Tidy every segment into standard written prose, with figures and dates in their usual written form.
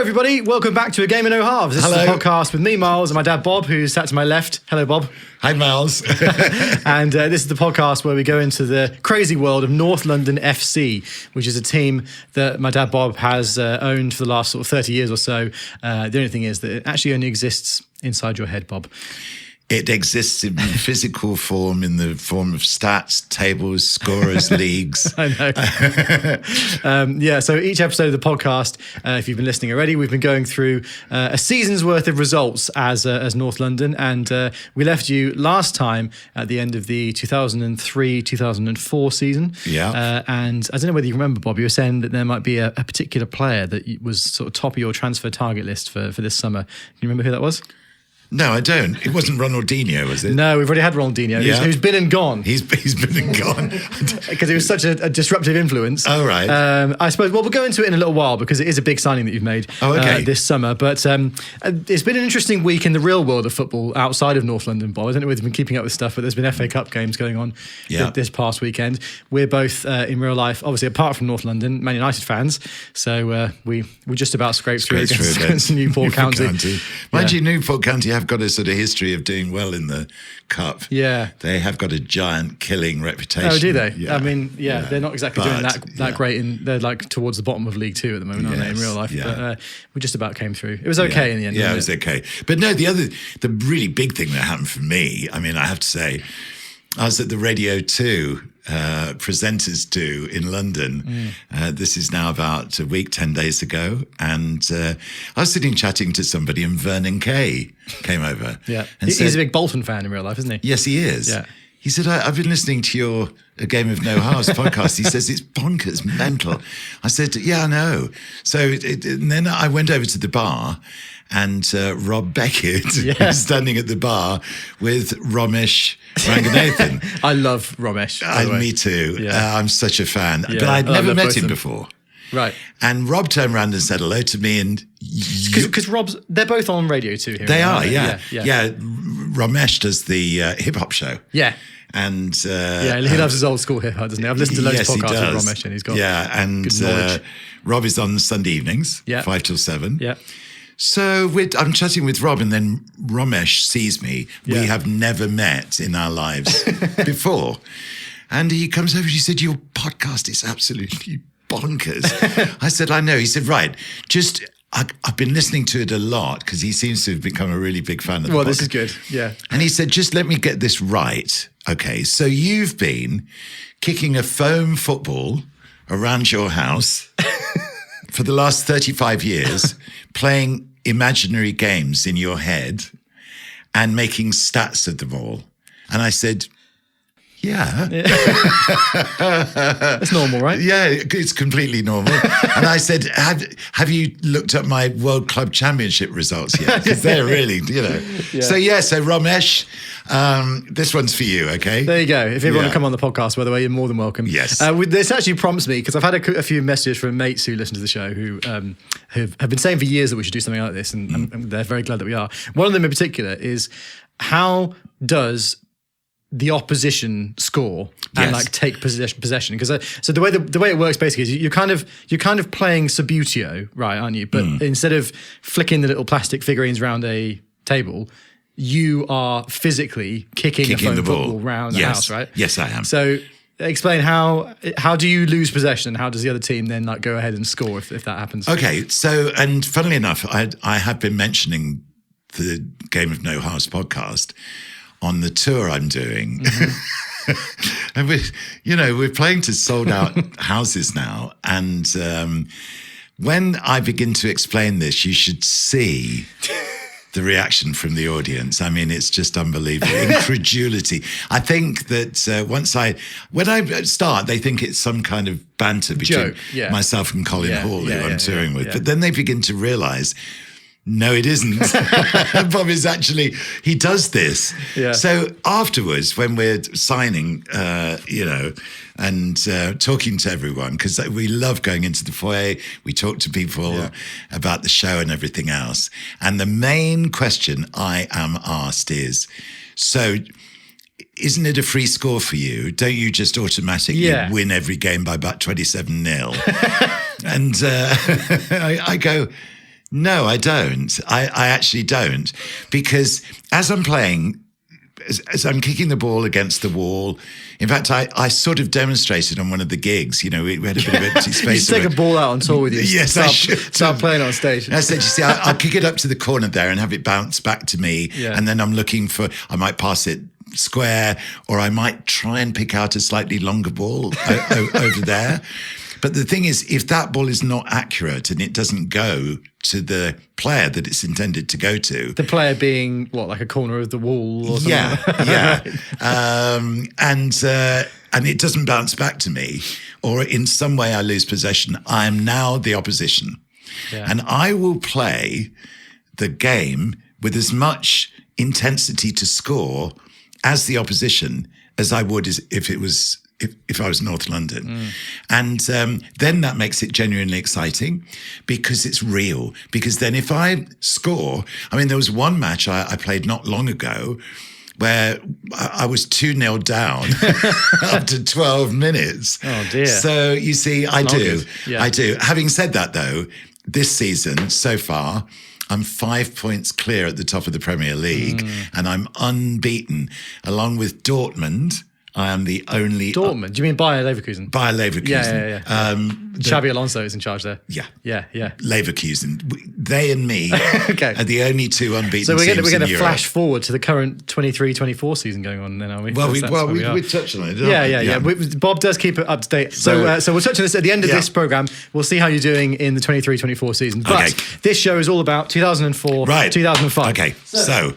everybody. Welcome back to A Game of No Halves. This is a podcast with me, Miles, and my dad, Bob, who's sat to my left. Hello, Bob. Hi, Miles. And this is the podcast where we go into the crazy world of North London FC, which is a team that my dad, Bob, has owned for the last sort of 30 years or so. The only thing is that it actually only exists inside your head, Bob. It exists in physical form, in the form of stats, tables, scorers, leagues. I know. So each episode of the podcast, if you've been listening already, we've been going through a season's worth of results as North London. And we left you last time at the end of the 2003-2004 season. Yeah. And I don't know whether you remember, Bob, you were saying that there might be a particular player that was sort of top of your transfer target list for this summer. Can you remember who that was? No, I don't. It wasn't Ronaldinho, was it? No, we've already had Ronaldinho, who's been and gone. He's been and gone. Because he was such a disruptive influence. Oh, right. I suppose, well, we'll go into it in a little while because it is a big signing that you've made this summer. But it's been an interesting week in the real world of football outside of North London, Bob. I don't know whether you've been keeping up with stuff, but there's been FA Cup games going on this past weekend. We're both, in real life, obviously, apart from North London, Man United fans. So we just about scraped through against Newport County. Mind you, Newport County have got a sort of history of doing well in the Cup. Yeah. They have got a giant killing reputation. Oh, do they? Yeah. I mean, they're not exactly doing that great. They're like towards the bottom of League Two at the moment, aren't they, in real life? Yeah. But we just about came through. It was okay in the end. Yeah, it was okay. But no, the really big thing that happened for me, I mean, I have to say, I was at the Radio 2 presenters do in London. This is now about a week, 10 days ago. And I was sitting chatting to somebody and Vernon Kay came over. Yeah. And he's a big Bolton fan in real life, isn't he? Yes, he is. Yeah. He said, I've been listening to your A Game of No Halves podcast. He says, it's bonkers, mental. I said, yeah, I know. So and then I went over to the bar and Rob Beckett was standing at the bar with Ramesh Ranganathan. I love Ramesh. Me too. Yeah. I'm such a fan. Yeah. But I'd never met him before. Right. And Rob turned around and said hello to me. And because they're both on Radio 2 here. They are, yeah. Ramesh does the hip hop show. Yeah. And he loves his old school hip hop, doesn't he? I've listened to loads of podcasts with Ramesh, and he's got good knowledge. Rob is on Sunday evenings, 5 till 7. Yeah. So I'm chatting with Rob, and then Ramesh sees me. Yeah. We have never met in our lives before. And he comes over and he said, your podcast is absolutely bonkers. I said, I know. He said, right, I've been listening to it a lot because he seems to have become a really big fan of the podcast. Well, this is good, yeah. And he said, just let me get this right. Okay, so you've been kicking a foam football around your house for the last 35 years, playing imaginary games in your head and making stats of them all. And I said, yeah. That's normal, right? Yeah, it's completely normal. And I said, have you looked at my World Club Championship results yet? Because they're really, Yeah. So Ramesh, this one's for you, okay? There you go. If you want to come on the podcast, by the way, you're more than welcome. Yes. This actually prompts me, because I've had a few messages from mates who listen to the show who have been saying for years that we should do something like this, and they're very glad that we are. One of them in particular is, how does the opposition score and like take possession? Because so the way it works basically is you're kind of playing Subbuteo, right, aren't you? But instead of flicking the little plastic figurines around a table, you are physically kicking a foam football around the house, right? Yes, I am. So explain how do you lose possession, and how does the other team then like go ahead and score if that happens? Okay, so, and funnily enough, I have been mentioning the Game of No Halves podcast on the tour I'm doing. And we're playing to sold out houses now. And when I begin to explain this, you should see the reaction from the audience. I mean, it's just unbelievable. Incredulity. I think that when I start, they think it's some kind of banter between myself and Colin Hall, who I'm touring with. But then they begin to realize, no, it isn't. Bob is he does this. Yeah. So afterwards, when we're signing, and talking to everyone, because we love going into the foyer, we talk to people about the show and everything else. And the main question I am asked is, so isn't it a free score for you? Don't you just automatically win every game by about 27-0? And I go, No, I don't. I actually don't. Because as I'm playing, as I'm kicking the ball against the wall, in fact, I sort of demonstrated on one of the gigs. We had a bit of empty space. You should take a ball out on tour with you. Yes, I should. Start playing on stage. And I said, you see, I'll kick it up to the corner there and have it bounce back to me. Yeah. And then I'm looking I might pass it square, or I might try and pick out a slightly longer ball over there. But the thing is, if that ball is not accurate and it doesn't go to the player that it's intended to go to. The player being what, like a corner of the wall or something? Yeah. And it doesn't bounce back to me, or in some way I lose possession, I am now the opposition. Yeah. And I will play the game with as much intensity to score as the opposition as I would if I was North London. And then that makes it genuinely exciting because it's real. Because then if I score, there was one match I played not long ago where I was 2-0 down after 12 minutes. Oh, dear. So you see, I do. Yeah. I do. Having said that, though, this season so far, I'm 5 points clear at the top of the Premier League and I'm unbeaten. Along with Dortmund, I am the only... Dortmund? Do you mean Bayer Leverkusen? Bayer Leverkusen. Yeah. Xabi Alonso is in charge there. Yeah. Yeah. Leverkusen. They and me are the only two unbeaten so we're teams going to in flash Europe. forward to the current 23-24 season going on then, aren't we? Well, we we touched on it, didn't we? Yeah. Bob does keep it up to date. So we'll touch on this at the end of this programme. We'll see how you're doing in the 23-24 season. But this show is all about 2004, 2005. Okay, so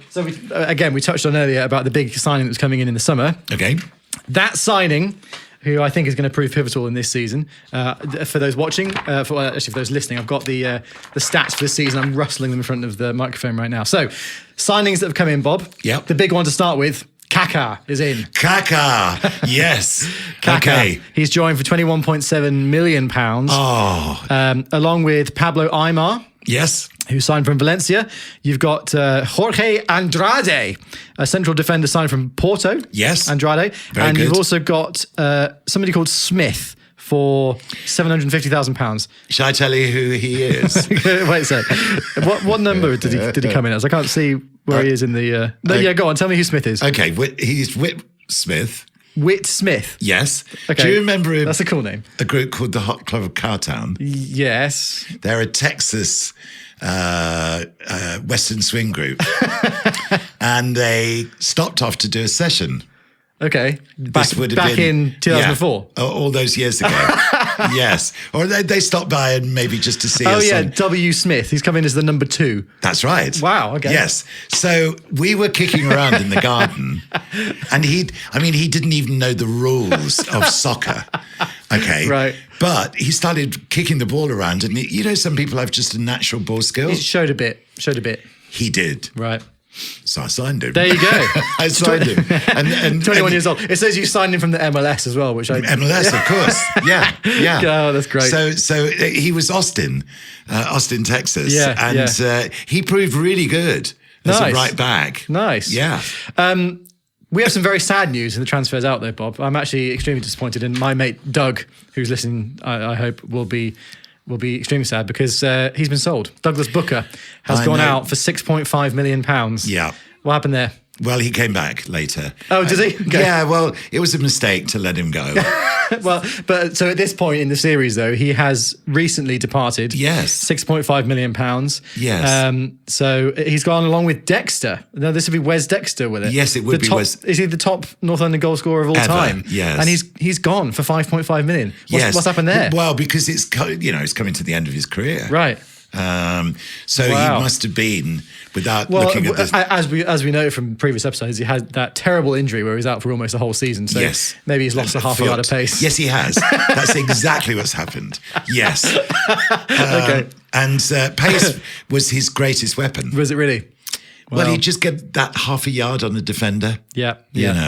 we touched on earlier about the big signing that's coming in the summer. Okay. That signing, who I think is going to prove pivotal in this season, for those watching, for those listening, I've got the stats for this season. I'm rustling them in front of the microphone right now. So, signings that have come in, Bob. Yep. The big one to start with, Kaká is in. Kaká, yes. Kaká. Okay. He's joined for £21.7 million. Along with Pablo Aimar. Yes. Who signed from Valencia. You've got Jorge Andrade, a central defender signed from Porto. Yes. Andrade. Very and good. You've also got somebody called Smith for £750,000. Shall I tell you who he is? Wait a sec. What number did he come in as? I can't see where he is in the... go on. Tell me who Smith is. Okay. He's Whit Smith. Whit Smith. Yes. Okay. Do you remember That's a cool name. a group called the Hot Club of Cartown? Yes. They're a Texas Western swing group. And they stopped off to do a session. Okay. This would have back been, in 2004? Yeah, all those years ago. Yes. Or they stopped by and maybe just to see us. Oh, yeah. on- W. Smith. He's come in as the number 2. That's right. Wow, okay. Yes. So we were kicking around in the garden and he didn't even know the rules of soccer. Okay. Right. But he started kicking the ball around and some people have just a natural ball skill. He showed a bit. He did. Right. So I signed him. There you go. I signed him. And 21 years old. It says you signed him from the MLS as well, which I... MLS, of course. Yeah. Oh, that's great. So he was Austin, Texas. Yeah, And he proved really good as a right back. Nice. Yeah. We have some very sad news in the transfers out there, Bob. I'm actually extremely disappointed. And my mate, Doug, who's listening, I hope will be extremely sad because he's been sold. Douglas Booker has gone out for £6.5 million. Yeah. What happened there? Well, he came back later. Oh, did he? Okay. Yeah, well, it was a mistake to let him go. Well, but so at this point in the series, though, he has recently departed. Yes. £6.5 million. Yes. So he's gone along with Dexter. Now, this would be Wes Dexter with it. Yes, it would be top, Wes. Is he the top North London goal scorer of all Ever, time? yes. And he's gone for £5.5 million. Yes. What's happened there? Well, because it's coming to the end of his career. Right. So he must have been, without looking at this. As we know from previous episodes, he had that terrible injury where he was out for almost a whole season. So yes. maybe he's lost a half a yard of pace. Yes, he has. That's exactly what's happened. Yes. Okay. And pace was his greatest weapon. Was it really? Well, he'd just get that half a yard on a defender. Yeah.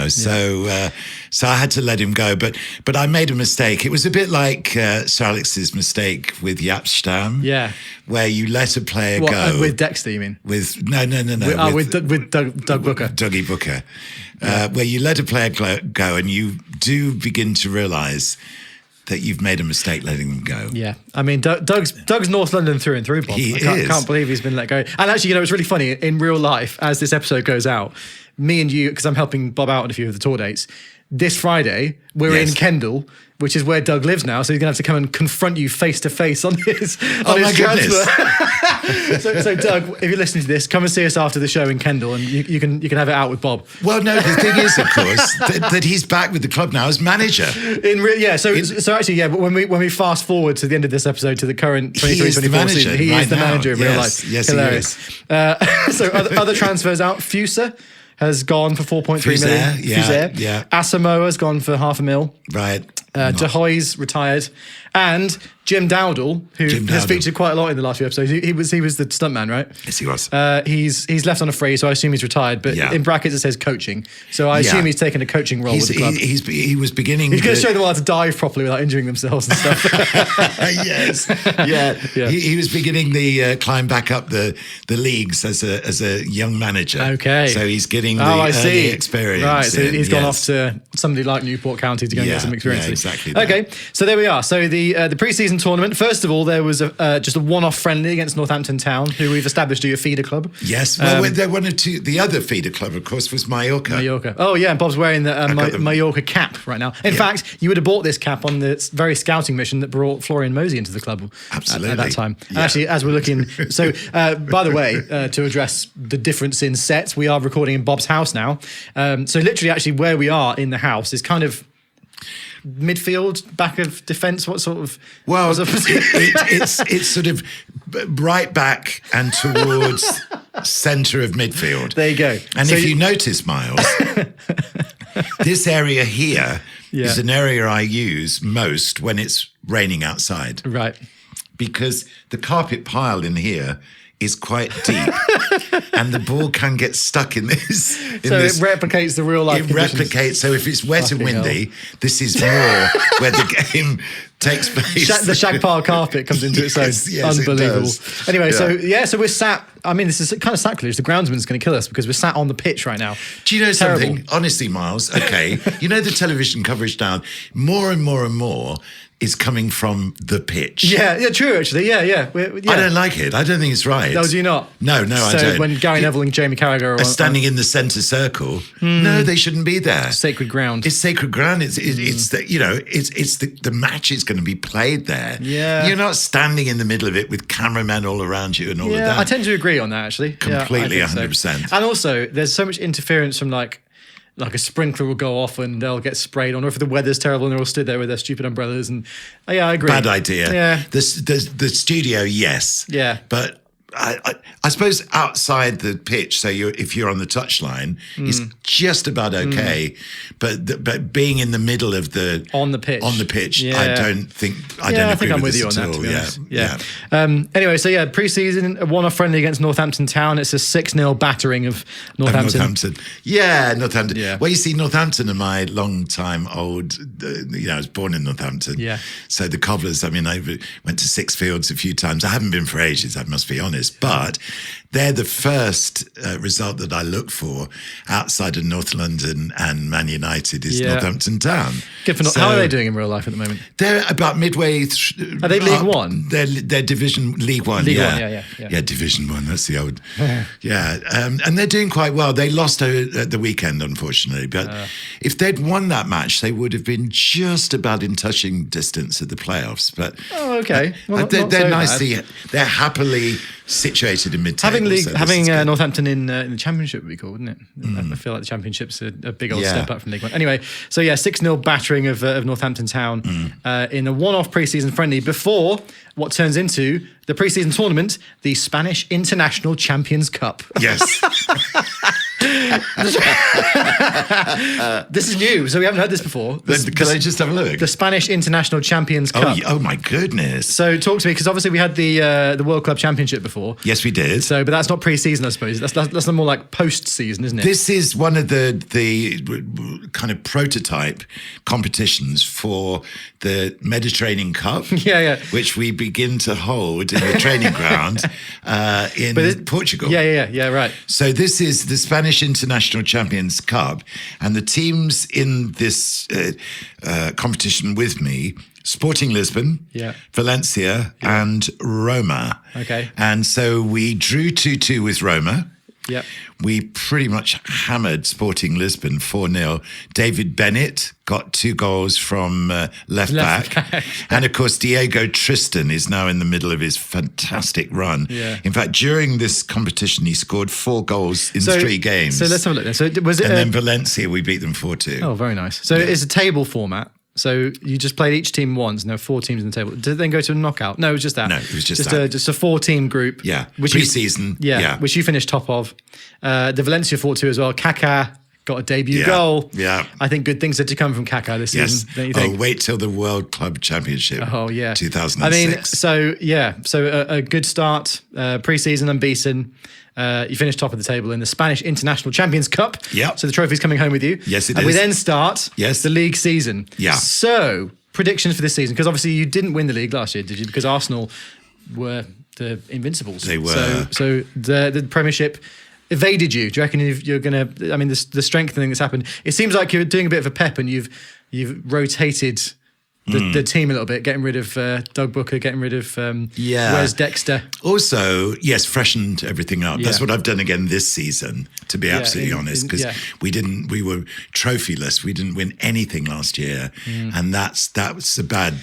So I had to let him go. But I made a mistake. It was a bit like Sir Alex's mistake with Jaap Stam. Yeah. Where you let a player go. With Dexter, you mean? No. With Doug Booker. Dougie Booker. Where you let a player go and you do begin to realise that you've made a mistake letting them go. Yeah, I mean, Doug's North London through and through, Bob. He can't believe he's been let go. And actually, it's really funny, in real life, as this episode goes out, me and you, because I'm helping Bob out on a few of the tour dates, this Friday, we're in Kendal, which is where Doug lives now, so he's going to have to come and confront you face to face on his transfer. so Doug, if you're listening to this, come and see us after the show in Kendal, and you can have it out with Bob. Well, no, the thing is, of course, that he's back with the club now as manager. So actually, but when we fast forward to the end of this episode to the current 23-24 season, he is the manager in real life. Yes, hilarious. He is. So other transfers out. Fusa has gone for 4.3 million. Yeah. Asamoah's gone for $500,000. Right. De Hoy's retired, and Jim Dowdle, who has featured quite a lot in the last few episodes. He was the stuntman, right? Yes, he was. He's left on a free, so I assume he's retired. But in brackets it says coaching, so I assume he's taken a coaching role with the club. He was beginning. He's going to show them how to dive properly without injuring themselves and stuff. Yes, yeah. He was beginning the climb back up the leagues as a young manager. Okay, so he's getting the early experience. Right, so he's gone off to somebody like Newport County to go and get some experience. Yeah, exactly. Okay, so there we are. So the pre-season tournament. First of all, there was just a one-off friendly against Northampton Town, who we've established are your feeder club. Yes, well, they're one or two. The other feeder club, of course, was Mallorca. Oh yeah, and Bob's wearing the Mallorca cap right now. In fact, you would have bought this cap on the very scouting mission that brought Florian Mosey into the club. Absolutely. At that time. Yeah. Actually, as we're looking, so by the way, to address the difference in sets, we are recording in Bob's house now. So literally, actually, where we are in the house is kind of midfield, back of defence. What sort of? Well, it's sort of right back and towards centre of midfield. There you go. And so if you notice, Miles, this area here is an area I use most when it's raining outside. Right. Because the carpet pile in here is quite deep, and the ball can get stuck in this. It replicates the real life. It replicates. So if it's wet and windy, this is more where the game takes place. The shag pile carpet comes into its own. Yes, unbelievable. It does. Anyway, so we're sat. I mean, this is kind of sacrilege. The groundsman's going to kill us because we're sat on the pitch right now. Do you know Terrible. something? Honestly, Miles. Okay, you know the television coverage now. More and more and more is coming from the pitch. Yeah, true, actually. Yeah. I don't like it. I don't think it's right. No, do you not? No, I don't. So when Gary Neville and Jamie Carragher are standing in the centre circle, no, they shouldn't be there. Sacred ground. It's sacred ground. It's the match is going to be played there. Yeah. You're not standing in the middle of it with cameramen all around you and all of that. I tend to agree on that, actually. Completely, yeah, 100%. So. And also, there's so much interference from like a sprinkler will go off and they'll get sprayed on, or if the weather's terrible and they're all stood there with their stupid umbrellas. And I agree. Bad idea. Yeah. The studio, yes. Yeah. But I suppose outside the pitch, so if you're on the touchline, it's just about okay. But being in the middle of on the pitch, I don't think I think I'm with you on that. To be honest. Anyway, so pre-season a one-off friendly against Northampton Town. It's a 6-0 battering of Northampton. Northampton. Yeah. Well, you see, Northampton are my long-time old. I was born in Northampton. Yeah. So the Cobblers. I mean, I went to Six Fields a few times. I haven't been for ages. I must be honest. But they're the first result that I look for outside of North London and Man United is Northampton Town. Good for how are they doing in real life at the moment? They're about midway. Are they League One? They're Division League One. Yeah, Division One. That's the old. And they're doing quite well. They lost at the weekend, unfortunately. But if they'd won that match, they would have been just about in touching distance at the playoffs. But okay, well, they're nicely. They're happily situated in mid-table. Having Northampton in the Championship would be cool, wouldn't it? I feel like the Championship's a big old step up from League One. Anyway, so 6-0 battering of Northampton Town in a one-off pre-season friendly before what turns into the pre-season tournament, the Spanish International Champions Cup. Yes. This is new, so we haven't heard this before. Can I just have a look? The Spanish International Champions Cup. Oh my goodness! So talk to me, because obviously we had the World Club Championship before. Yes, we did. So, but that's not pre-season, I suppose. That's more like post-season, isn't it? This is one of the kind of prototype competitions for the Mediterranean Cup. Which we begin to hold in the training ground in Portugal. Right. So this is the Spanish International Champions Cup, and the teams in this competition with me Sporting Lisbon, Yeah. Valencia, and Roma. Okay. And so we drew 2-2 with Roma. Yep. We pretty much hammered Sporting Lisbon 4-0. David Bennett got 2 goals from left back. And of course, Diego Tristan is now in the middle of his fantastic run. Yeah. In fact, during this competition, he scored 4 goals in 3 games. So let's have a look then. So was it? And then Valencia, we beat them 4-2. Oh, very nice. So it's a table format. So you just played each team once, and there were 4 teams in the table. Did it then go to a knockout? No, it was just that. No, it was just that. Just a 4-team group. Yeah, which pre-season. which you finished top of. The Valencia fought too as well. Kaká got a debut goal. Yeah. I think good things are to come from Kaká this season. Don't you think? Wait till the World Club Championship. Oh, yeah. 2006. I mean, so a good start, pre-season unbeaten. You finished top of the table in the Spanish International Champions Cup. Yeah. So the trophy's coming home with you. Yes, it and is. we then start the league season. Yeah. So predictions for this season, because obviously you didn't win the league last year, did you? Because Arsenal were the Invincibles. They were. So the Premiership evaded you. Do you reckon you're going to? I mean, the strengthening that's happened. It seems like you're doing a bit of a pep, and you've rotated the team a little bit, getting rid of Doug Booker, getting rid of Wes Dexter. Also, yes, freshened everything up. That's what I've done again this season, to be absolutely honest, because we were trophyless. We didn't win anything last year, and that was a bad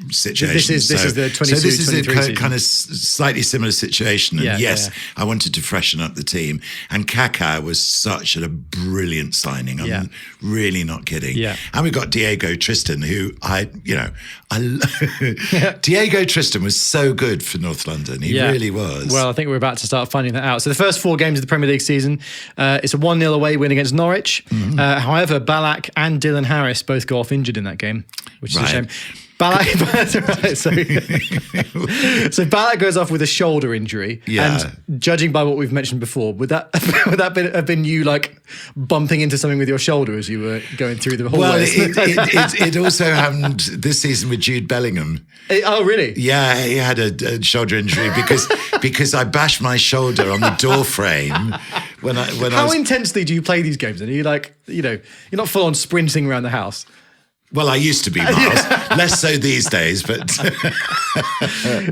situation. This is the 22-23 So this is a season. kind of slightly similar situation. And I wanted to freshen up the team. And Kaká was such a brilliant signing. I'm really not kidding. Yeah. And we got Diego Tristan, who Diego Tristan was so good for North London. He really was. Well, I think we're about to start finding that out. So the first 4 games of the Premier League season, it's a 1-0 away win against Norwich. However, Ballack and Dylan Harris both go off injured in that game, which is a shame. Ballack, so Ballack goes off with a shoulder injury. Yeah. And judging by what we've mentioned before, would that have been you like bumping into something with your shoulder as you were going through the hallway? Well, it also happened this season with Jude Bellingham. Oh, really? Yeah, he had a shoulder injury because I bashed my shoulder on the door frame when I How intensely do you play these games? And are you like, you're not full on sprinting around the house? Well, I used to be, Miles. Less so these days, but...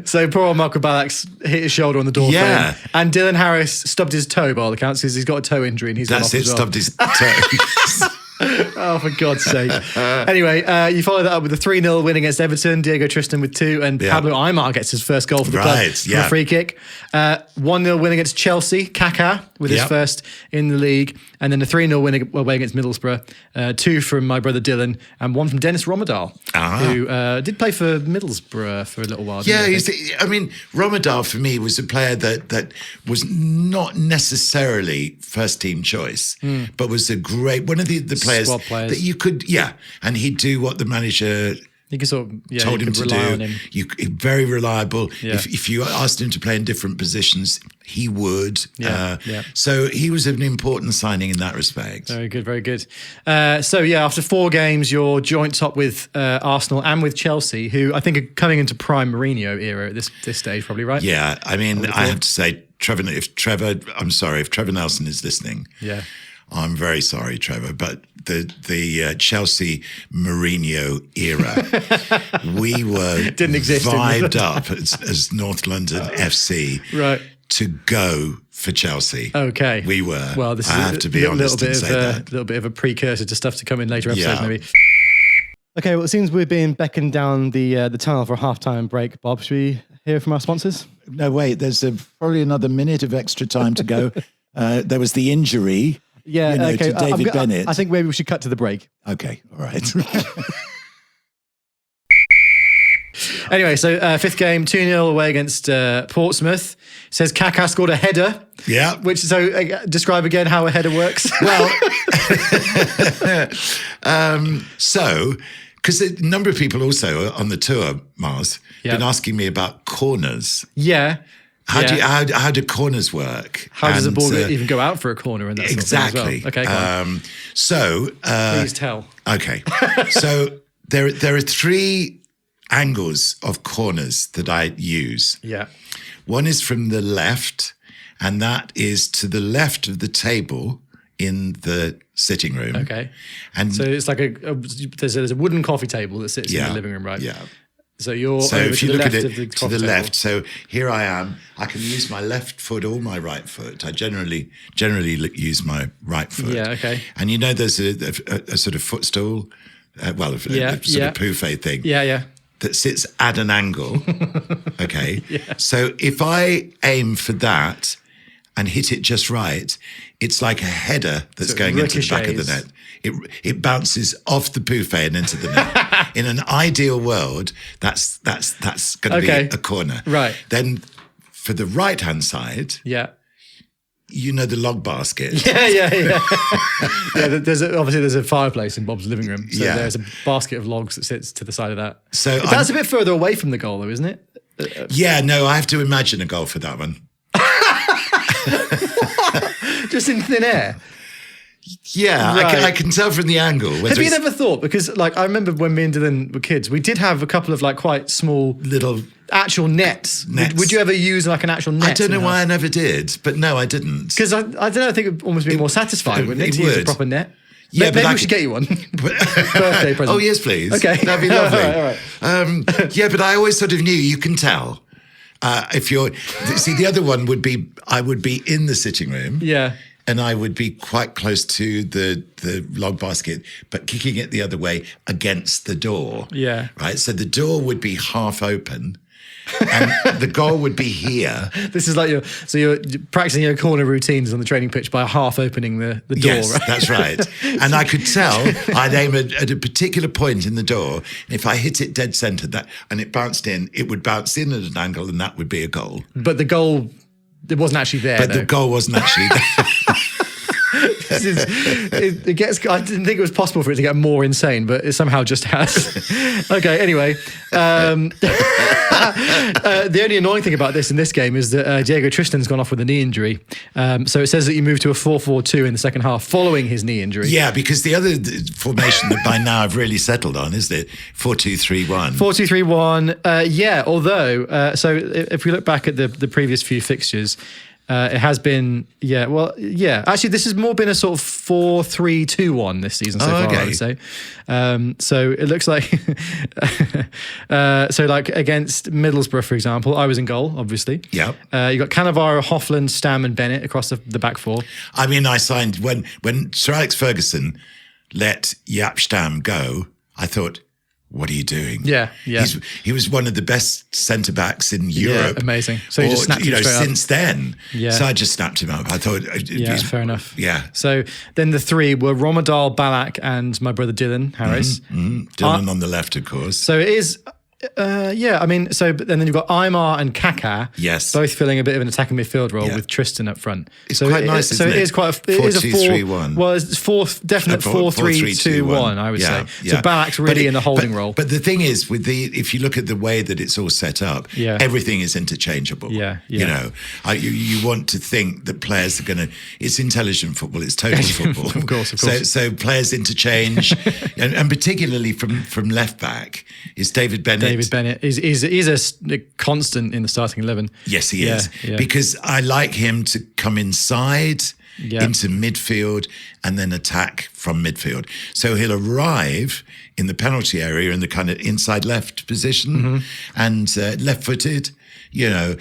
So poor old Marco Ballack's hit his shoulder on the door frame. And Dylan Harris stubbed his toe by all accounts because he's got a toe injury and he's gone off as well. Stubbed his toe. Oh, for God's sake. Anyway, you follow that up with a 3-0 win against Everton, Diego Tristan with 2, and Pablo Aimar gets his first goal for the club from a free kick. 1-0 win against Chelsea, Kaká with his first in the league, and then a 3-0 win away against Middlesbrough, 2 from my brother Dylan, and 1 from Dennis Romadahl, who did play for Middlesbrough for a little while. Yeah, Romadahl for me was a player that was not necessarily first team choice, but was a great one of the players that you could, and he'd do what the manager you can sort of, told him to do. On him. Very reliable. If you asked him to play in different positions, he would. So he was an important signing in that respect. Very good, very good. After 4 games, you're joint top with Arsenal and with Chelsea, who I think are coming into prime Mourinho era at this stage, probably, right? Yeah, I mean, I have to say, if Trevor Nelson is listening. Yeah. I'm very sorry, Trevor, but the Chelsea Mourinho era, we were didn't exist. Vibed up as North London FC, right? To go for Chelsea. Okay, we were. Well, this I have to be honest and say that. A little bit of a precursor to stuff to come in later episodes, maybe. Okay, well, it seems we're being beckoned down the tunnel for a half-time break. Bob, should we hear from our sponsors? No, wait. There's probably another minute of extra time to go. There was the injury. Yeah, okay. To David Bennett. I think maybe we should cut to the break. Okay, all right. Anyway, so 5th game, 2-0 away against Portsmouth. It says Kaká scored a header. Yeah. Describe again how a header works. Well, because a number of people also on the tour, Mars, been asking me about corners. Yeah. How do corners work? How does the ball even go out for a corner? And that exactly. Sort of thing as well? Okay. Please tell. Okay. So there are 3 angles of corners that I use. Yeah. One is from the left, and that is to the left of the table in the sitting room. Okay. And So it's like there's a wooden coffee table that sits in the living room, right? Yeah. So you're So over if to you the look at left it of the to coffee the table. left, so here I am. I can use my left foot or my right foot. I generally use my right foot. Yeah, okay. And you know, there's a sort of footstool, a sort of buffet thing. Yeah. That sits at an angle. Okay. So if I aim for that and hit it just right, it's like a header that's going into the back of the net. It bounces off the buffet and into the net. In an ideal world, that's going to be a corner. Right. Then for the right-hand side, you know the log basket. Yeah. There's a fireplace in Bob's living room. So there's a basket of logs that sits to the side of that. So that's a bit further away from the goal, though, isn't it? No, I have to imagine a goal for that one. Just in thin air. Yeah, Right. I can tell from the angle. Have you never thought? Because I remember when me and Dylan were kids, we did have a couple of quite small little actual nets. Would you ever use an actual net? I don't know why I never did, but no, I didn't. Because I don't know, I think it would almost be more satisfying, wouldn't it, to use a proper net? Yeah, maybe we should get you one. Birthday present. Oh, yes, please. Okay. That'd be lovely. All right. Yeah, but I always sort of knew you can tell. If you're... See, the other one would be, I would be in the sitting room. Yeah. And I would be quite close to the log basket, but kicking it the other way against the door. Yeah. Right? So the door would be half open and the goal would be here. This is like you're practicing your corner routines on the training pitch by half opening the door, Yes, right? that's right. And I could tell I'd aim at a particular point in the door. And if I hit it dead center and it bounced in, it would bounce in at an angle and that would be a goal. But the goal, it wasn't actually there. But the goal wasn't actually there. It gets. I didn't think it was possible for it to get more insane, but it somehow just has. Okay. Anyway, the only annoying thing about this in this game is that Diego Tristan's gone off with a knee injury. So it says that you moved to a 4-4-2 in the second half following his knee injury. Yeah, because the other formation that by now I've really settled on is the 4-2-3-1. 4-2-3-1. Yeah. Although, so if we look back at the previous few fixtures. It has been, actually, this has more been a sort of 4-3-2-1 this season so far, I would say. So it looks like, against Middlesbrough, for example, I was in goal, obviously. Yeah. You got Cannavaro, Hoffland, Stam, and Bennett across the back four. I mean, I signed, when Sir Alex Ferguson let Jaap Stam go, I thought, what are you doing? Yeah. He was one of the best centre backs in Europe. Yeah, amazing. So you just snapped him straight since up. Then. Yeah. So I just snapped him up. I thought, fair enough. Yeah. So then the three were Romadal, Balak, and my brother Dylan Harris. Dylan on the left, of course. So it is. I mean, but then you've got Aymar and Kaká, yes, both filling a bit of an attacking midfield role with Tristan up front. It's quite nice, isn't it? So it is quite a 4-2-3-1. Well, it's definite 4-3-2-1, I would say. Yeah. So Balak's really in the holding role. But the thing is, if you look at the way that it's all set up, everything is interchangeable. Yeah. You know, you want to think that players are going to. It's intelligent football. It's total football. Of course. So players interchange, and particularly from left back is David Bennett. David Bennett is a constant in the starting 11. Yes, he is. Yeah. Because I like him to come inside into midfield and then attack from midfield. So he'll arrive in the penalty area in the kind of inside left position and left-footed. You know,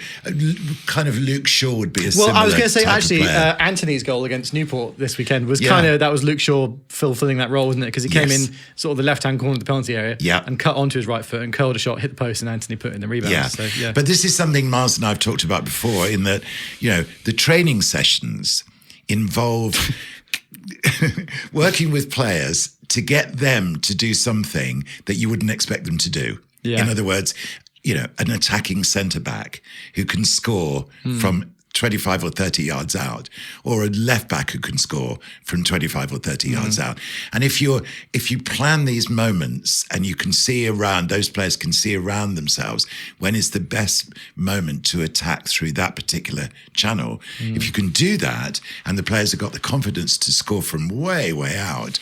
kind of Luke Shaw would be a similar I was going to say, type actually, of player. Anthony's goal against Newport this weekend was that was Luke Shaw fulfilling that role, wasn't it? Because he came in sort of the left-hand corner of the penalty area and cut onto his right foot and curled a shot, hit the post, and Anthony put in the rebound. Yeah. So, But this is something Miles and I have talked about before in that, the training sessions involve working with players to get them to do something that you wouldn't expect them to do. Yeah. In other words, an attacking centre-back who can score from 25 or 30 yards out, or a left-back who can score from 25 or 30 yards out. And if you plan these moments and you can see around, those players can see around themselves when is the best moment to attack through that particular channel. If you can do that and the players have got the confidence to score from way, way out,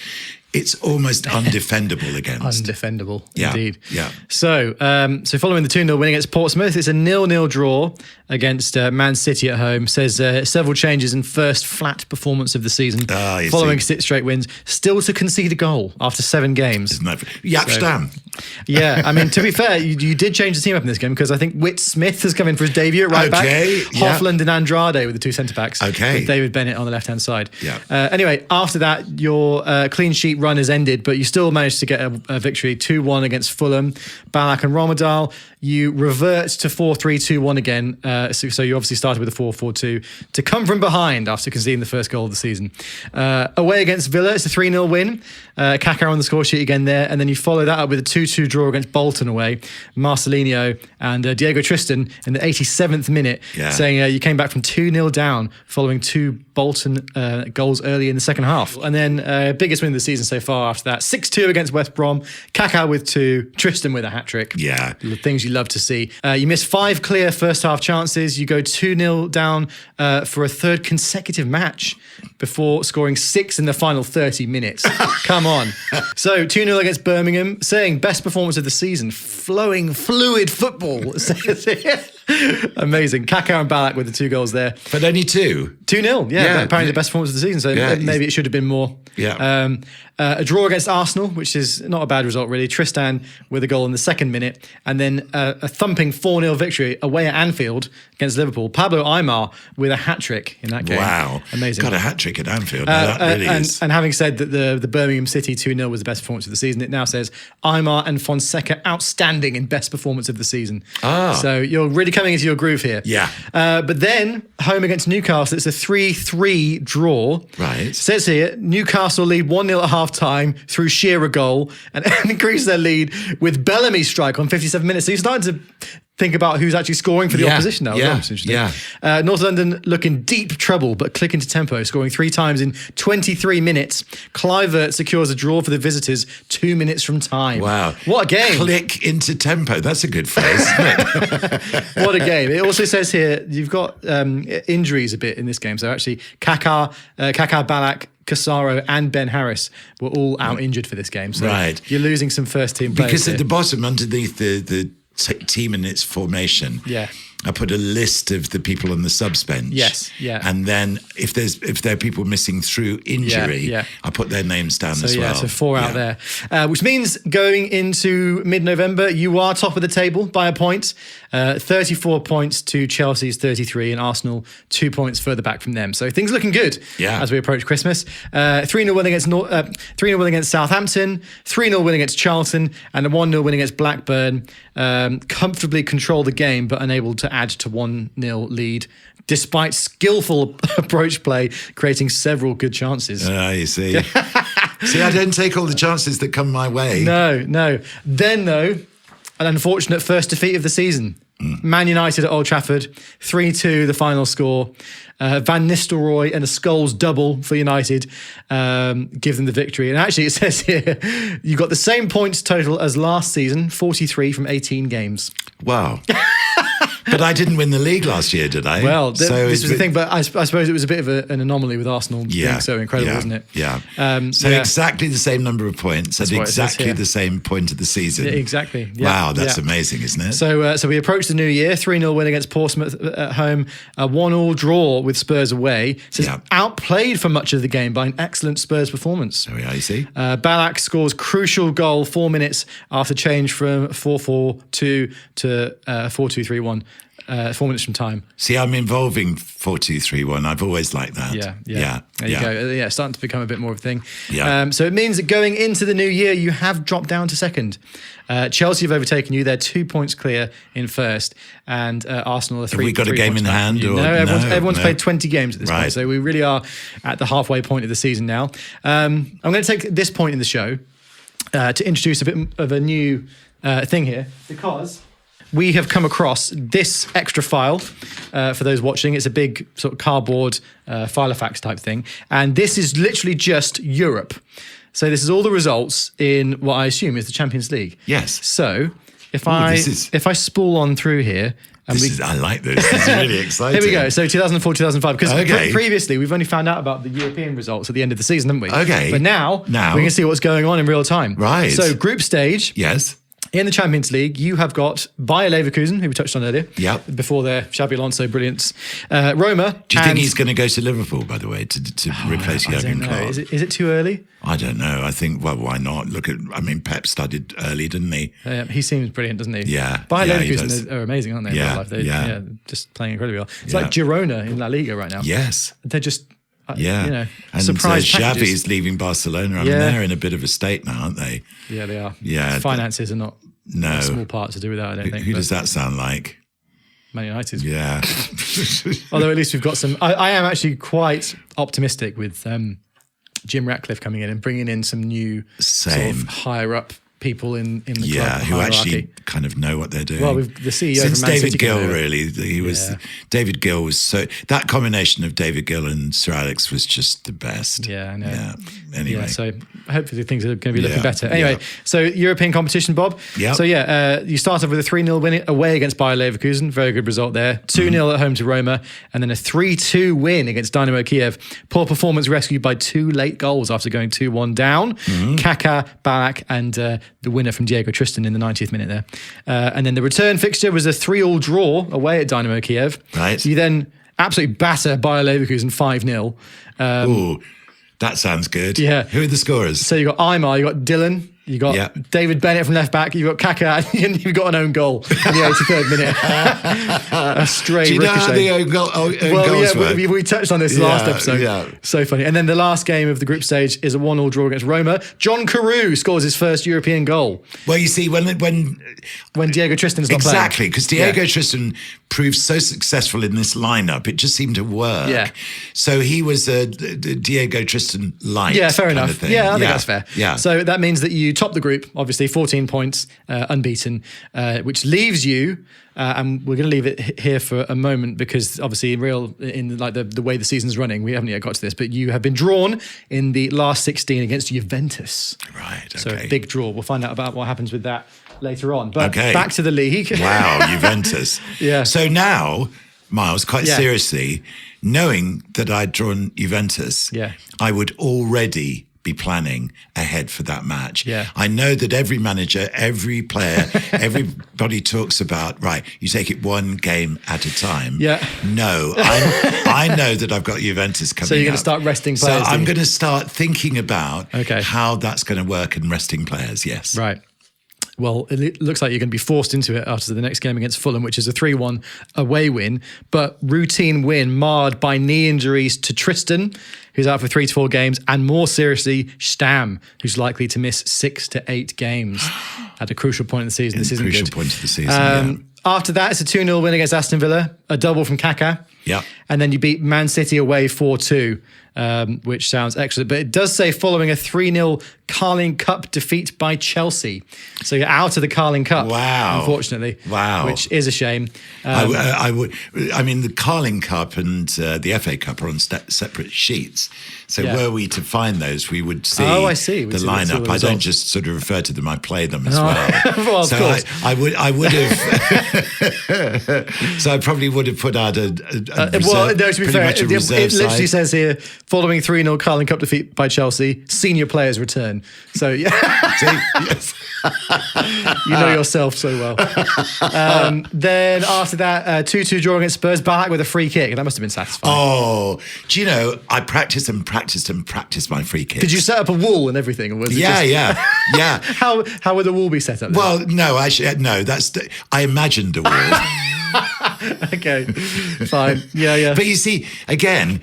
it's almost undefendable against. Undefendable, Yeah, indeed. yeah. So following the 2-0 win against Portsmouth, it's a 0-0 draw against Man City at home. Says several changes in first flat performance of the season. Following 6 straight wins, still to concede a goal after 7 games. Isn't that Yapstam? Yeah, I mean, to be fair, you did change the team up in this game because I think Whit Smith has come in for his debut at right back. Hoffland and Andrade with the 2 centre-backs. Okay. With David Bennett on the left-hand side. Yeah. Anyway, after that, your clean sheet run has ended, but you still managed to get a victory, 2-1 against Fulham. Ballack and Romadal, you revert to 4-3-2-1 again. So you obviously started with a 4-4-2 to come from behind after conceding the first goal of the season. Away against Villa, it's a 3-0 win. Kaká on the score sheet again there. And then you follow that up with a 2-2 draw against Bolton away. Marcelinho and Diego Tristan in the 87th minute, saying you came back from 2-0 down following 2 Bolton goals early in the second half. And then biggest win of the season so far after that, 6-2 against West Brom. Kaká with 2, Tristan with a hat-trick. Yeah. The things you love to see. You miss 5 clear first half chances. You go 2-0 down for a 3rd consecutive match before scoring 6 in the final 30 minutes. Come on. So 2-0 against Birmingham, saying best performance of the season. Flowing, fluid football. Amazing. Kaká and Ballack with the 2 goals there. But only 2. 2-0, yeah. Apparently the best performance of the season, so maybe it should have been more. Yeah. A draw against Arsenal, which is not a bad result, really. Tristan with a goal in the 2nd minute. And then a thumping 4-0 victory away at Anfield against Liverpool. Pablo Aimar with a hat-trick in that game. Wow. Amazing. Got a hat-trick at Anfield. That really is. And having said that the Birmingham City 2-0 was the best performance of the season, it now says Aimar and Fonseca outstanding in best performance of the season. So you're really coming into your groove here. Yeah. But then, home against Newcastle, it's a 3-3 draw. Right. It says here, Newcastle lead 1-0 at half-time through Shearer goal and increase their lead with Bellamy's strike on 57 minutes. So you're starting to think about who's actually scoring for the opposition now. North London look in deep trouble, but click into tempo, scoring 3 times in 23 minutes. Kluivert secures a draw for the visitors 2 minutes from time. Wow. What a game. Click into tempo. That's a good phrase, isn't it? What a game. It also says here, you've got injuries a bit in this game. So actually, Kaká, Ballack, Cassaro and Ben Harris were all out injured for this game. So you're losing some first team players. Because here. at the bottom, underneath the team and its formation, I put a list of the people on the subs bench. Yes, yeah. And then if there are people missing through injury, I put their names down as well. So 4 out there. Which means going into mid-November, you are top of the table by a point. 34 points to Chelsea's 33 and Arsenal 2 points further back from them. So things looking good as we approach Christmas. 3-0 win against 3-0 win against Southampton, 3-0 win against Charlton, and a 1-0 win against Blackburn. Comfortably control the game, but unable to add to 1-0 lead, despite skillful approach play, creating several good chances. You see. See, I don't take all the chances that come my way. No. Then, though, an unfortunate first defeat of the season. Man United at Old Trafford, 3-2 the final score. Van Nistelrooy and a Scholes double for United give them the victory. And actually it says here, you got the same points total as last season, 43 from 18 games. Wow. But I didn't win the league last year, did I? Well, this was the thing, but I suppose it was a bit of an anomaly with Arsenal being so incredible, wasn't it? Yeah. Exactly the same number of points at exactly the same point of the season. Yeah, exactly. Yeah. Wow, that's amazing, isn't it? So we approach the new year, 3-0 win against Portsmouth at home, a 1-1 draw with Spurs away. So outplayed for much of the game by an excellent Spurs performance. There we are, you see. Ballack scores crucial goal 4 minutes after change from 4-4-2 to 4-2-3-1. 4 minutes from time. See, I'm involving 4-2-3-1. I've always liked that. Yeah. There you go. Yeah, starting to become a bit more of a thing. Yeah. So it means that going into the new year, you have dropped down to second. Chelsea have overtaken you. They're 2 points clear in first, and Arsenal are 3 points. Have we got a game in hand? No, everyone's played 20 games at this point. So we really are at the halfway point of the season now. I'm going to take this point in the show to introduce a bit of a new thing here, because we have come across this extra file for those watching. It's a big sort of cardboard Filofax type thing. And this is literally just Europe. So this is all the results in what I assume is the Champions League. Yes. So if I spool on through here, I like this. This is really exciting. Here we go. So 2004, 2005. Because Okay. previously we've only found out about the European results at the end of the season, haven't we? Okay. But now we can see what's going on in real time. Right. So group stage. Yes. In the Champions League, you have got Bayer Leverkusen, who we touched on earlier. Yep. Before their Xabi Alonso brilliance. Roma. Do you think he's going to go to Liverpool, by the way, to replace I don't Jurgen know. Klopp? Is it too early? I don't know. I think, well, why not? Pep started early, didn't he? He seems brilliant, doesn't he? Yeah. Bayer Yeah, he does. Leverkusen are amazing, aren't they? in Yeah, real life? They're just playing incredibly well. It's Yeah. like Girona in La Liga right now. Yes. They're just, Yeah. And surprise packages. Xavi's leaving Barcelona. I mean, Yeah. they're in a bit of a state now, aren't they? Yeah, they are. Yeah. Finances are not No. a small part to do with that, I don't think. Who but does that sound like? Man United. Yeah. Although at least we've got some. I am actually quite optimistic with Jim Ratcliffe coming in and bringing in some new sort Same. of higher up people in the Yeah, club who hierarchy. actually kind of know what they're doing. Well, we've the CEO Since from Man David City Gill, came over. really, David Gill was so, that combination of David Gill and Sir Alex was just the best. Yeah, I know. Yeah. Anyway. Yeah, so hopefully things are going to be looking Yeah, better. Anyway, yeah. so European competition, Bob. Yep. So you start off with a 3-0 win away against Bayer Leverkusen. Very good result there. 2-0 at home to Roma. And then a 3-2 win against Dynamo Kiev. Poor performance rescued by 2 late goals after going 2-1 down. Kaká, Barak, and the winner from Diego Tristan in the 90th minute there. And then the return fixture was a 3-3 draw away at Dynamo Kiev. Right. You then absolutely batter Bayer Leverkusen 5-0. Ooh, that sounds good. Yeah. Who are the scorers? So you got Aymar, you got Dylan, you got Yeah. David Bennett from left back, you've got Kaká, and you've got an own goal in the 83rd minute. A stray Do you know how ricochet. the own Well, goals yeah, work? we touched on this last Yeah, episode. yeah. So funny. And then the last game of the group stage is a 1-1 draw against Roma. John Carew scores his first European goal Well, you see, when Diego Tristan's not exactly, playing. because Diego Tristan proved so successful in this lineup, it just seemed to work. Yeah. So he was a Diego Tristan light. Yeah, fair kind enough. of thing. Yeah, I think that's fair. Yeah. So that means that you top the group, obviously 14 points, unbeaten, which leaves you, and we're going to leave it here for a moment because obviously in like the way the season's running, we haven't yet got to this, but you have been drawn in the last 16 against Juventus. Right. Okay. So a big draw. We'll find out about what happens with that later on. But Okay. back to the league. Wow, Juventus. Yeah. So now, Miles, quite Yeah. seriously, knowing that I'd drawn Juventus, Yeah. I would already be planning ahead for that match. Yeah. I know that every manager, every player, everybody talks about, right, you take it one game at a time. Yeah. No, I know that I've got Juventus coming up. So you're going to start resting players. So I'm do you? going to start thinking about Okay. how that's going to work and resting players, yes. Right. Well, it looks like you're going to be forced into it after the next game against Fulham, which is a 3-1 away win, but routine win marred by knee injuries to Tristan, who's out for 3 to 4 games, and more seriously, Stam, who's likely to miss 6 to 8 games at a crucial point in the season. This isn't Crucial good. point of the season, yeah. After that, it's a 2-0 win against Aston Villa, a double from Kaká. Yep. And then you beat Man City away 4-2, which sounds excellent. But it does say following a 3-0 Carling Cup defeat by Chelsea. So you're out of the Carling Cup, Wow. unfortunately. Wow. Which is a shame. I would. I mean, the Carling Cup and the FA Cup are on separate sheets. So Yeah. were we to find those, we would see. Oh, I see. The See all lineup. the I don't results. just sort of refer to them. I play them as Oh. well. Well, of so course. I would have. So I probably would have put out a reserve, Well, no, to be pretty fair, much a it reserve literally side. says here, following 3-0 Carling Cup defeat by Chelsea, senior players return. So, yeah, See? Yes. you know yourself so well. Then after that, 2-2 draw against Spurs, back with a free kick. That must have been satisfying. Oh, do you know? I practiced and practiced and practiced my free kicks. Did you set up a wall and everything? Or was it Yeah, just, yeah. How would the wall be set up? then? Well, no, actually, no. I imagined a wall. Okay, fine. Yeah. But you see, again,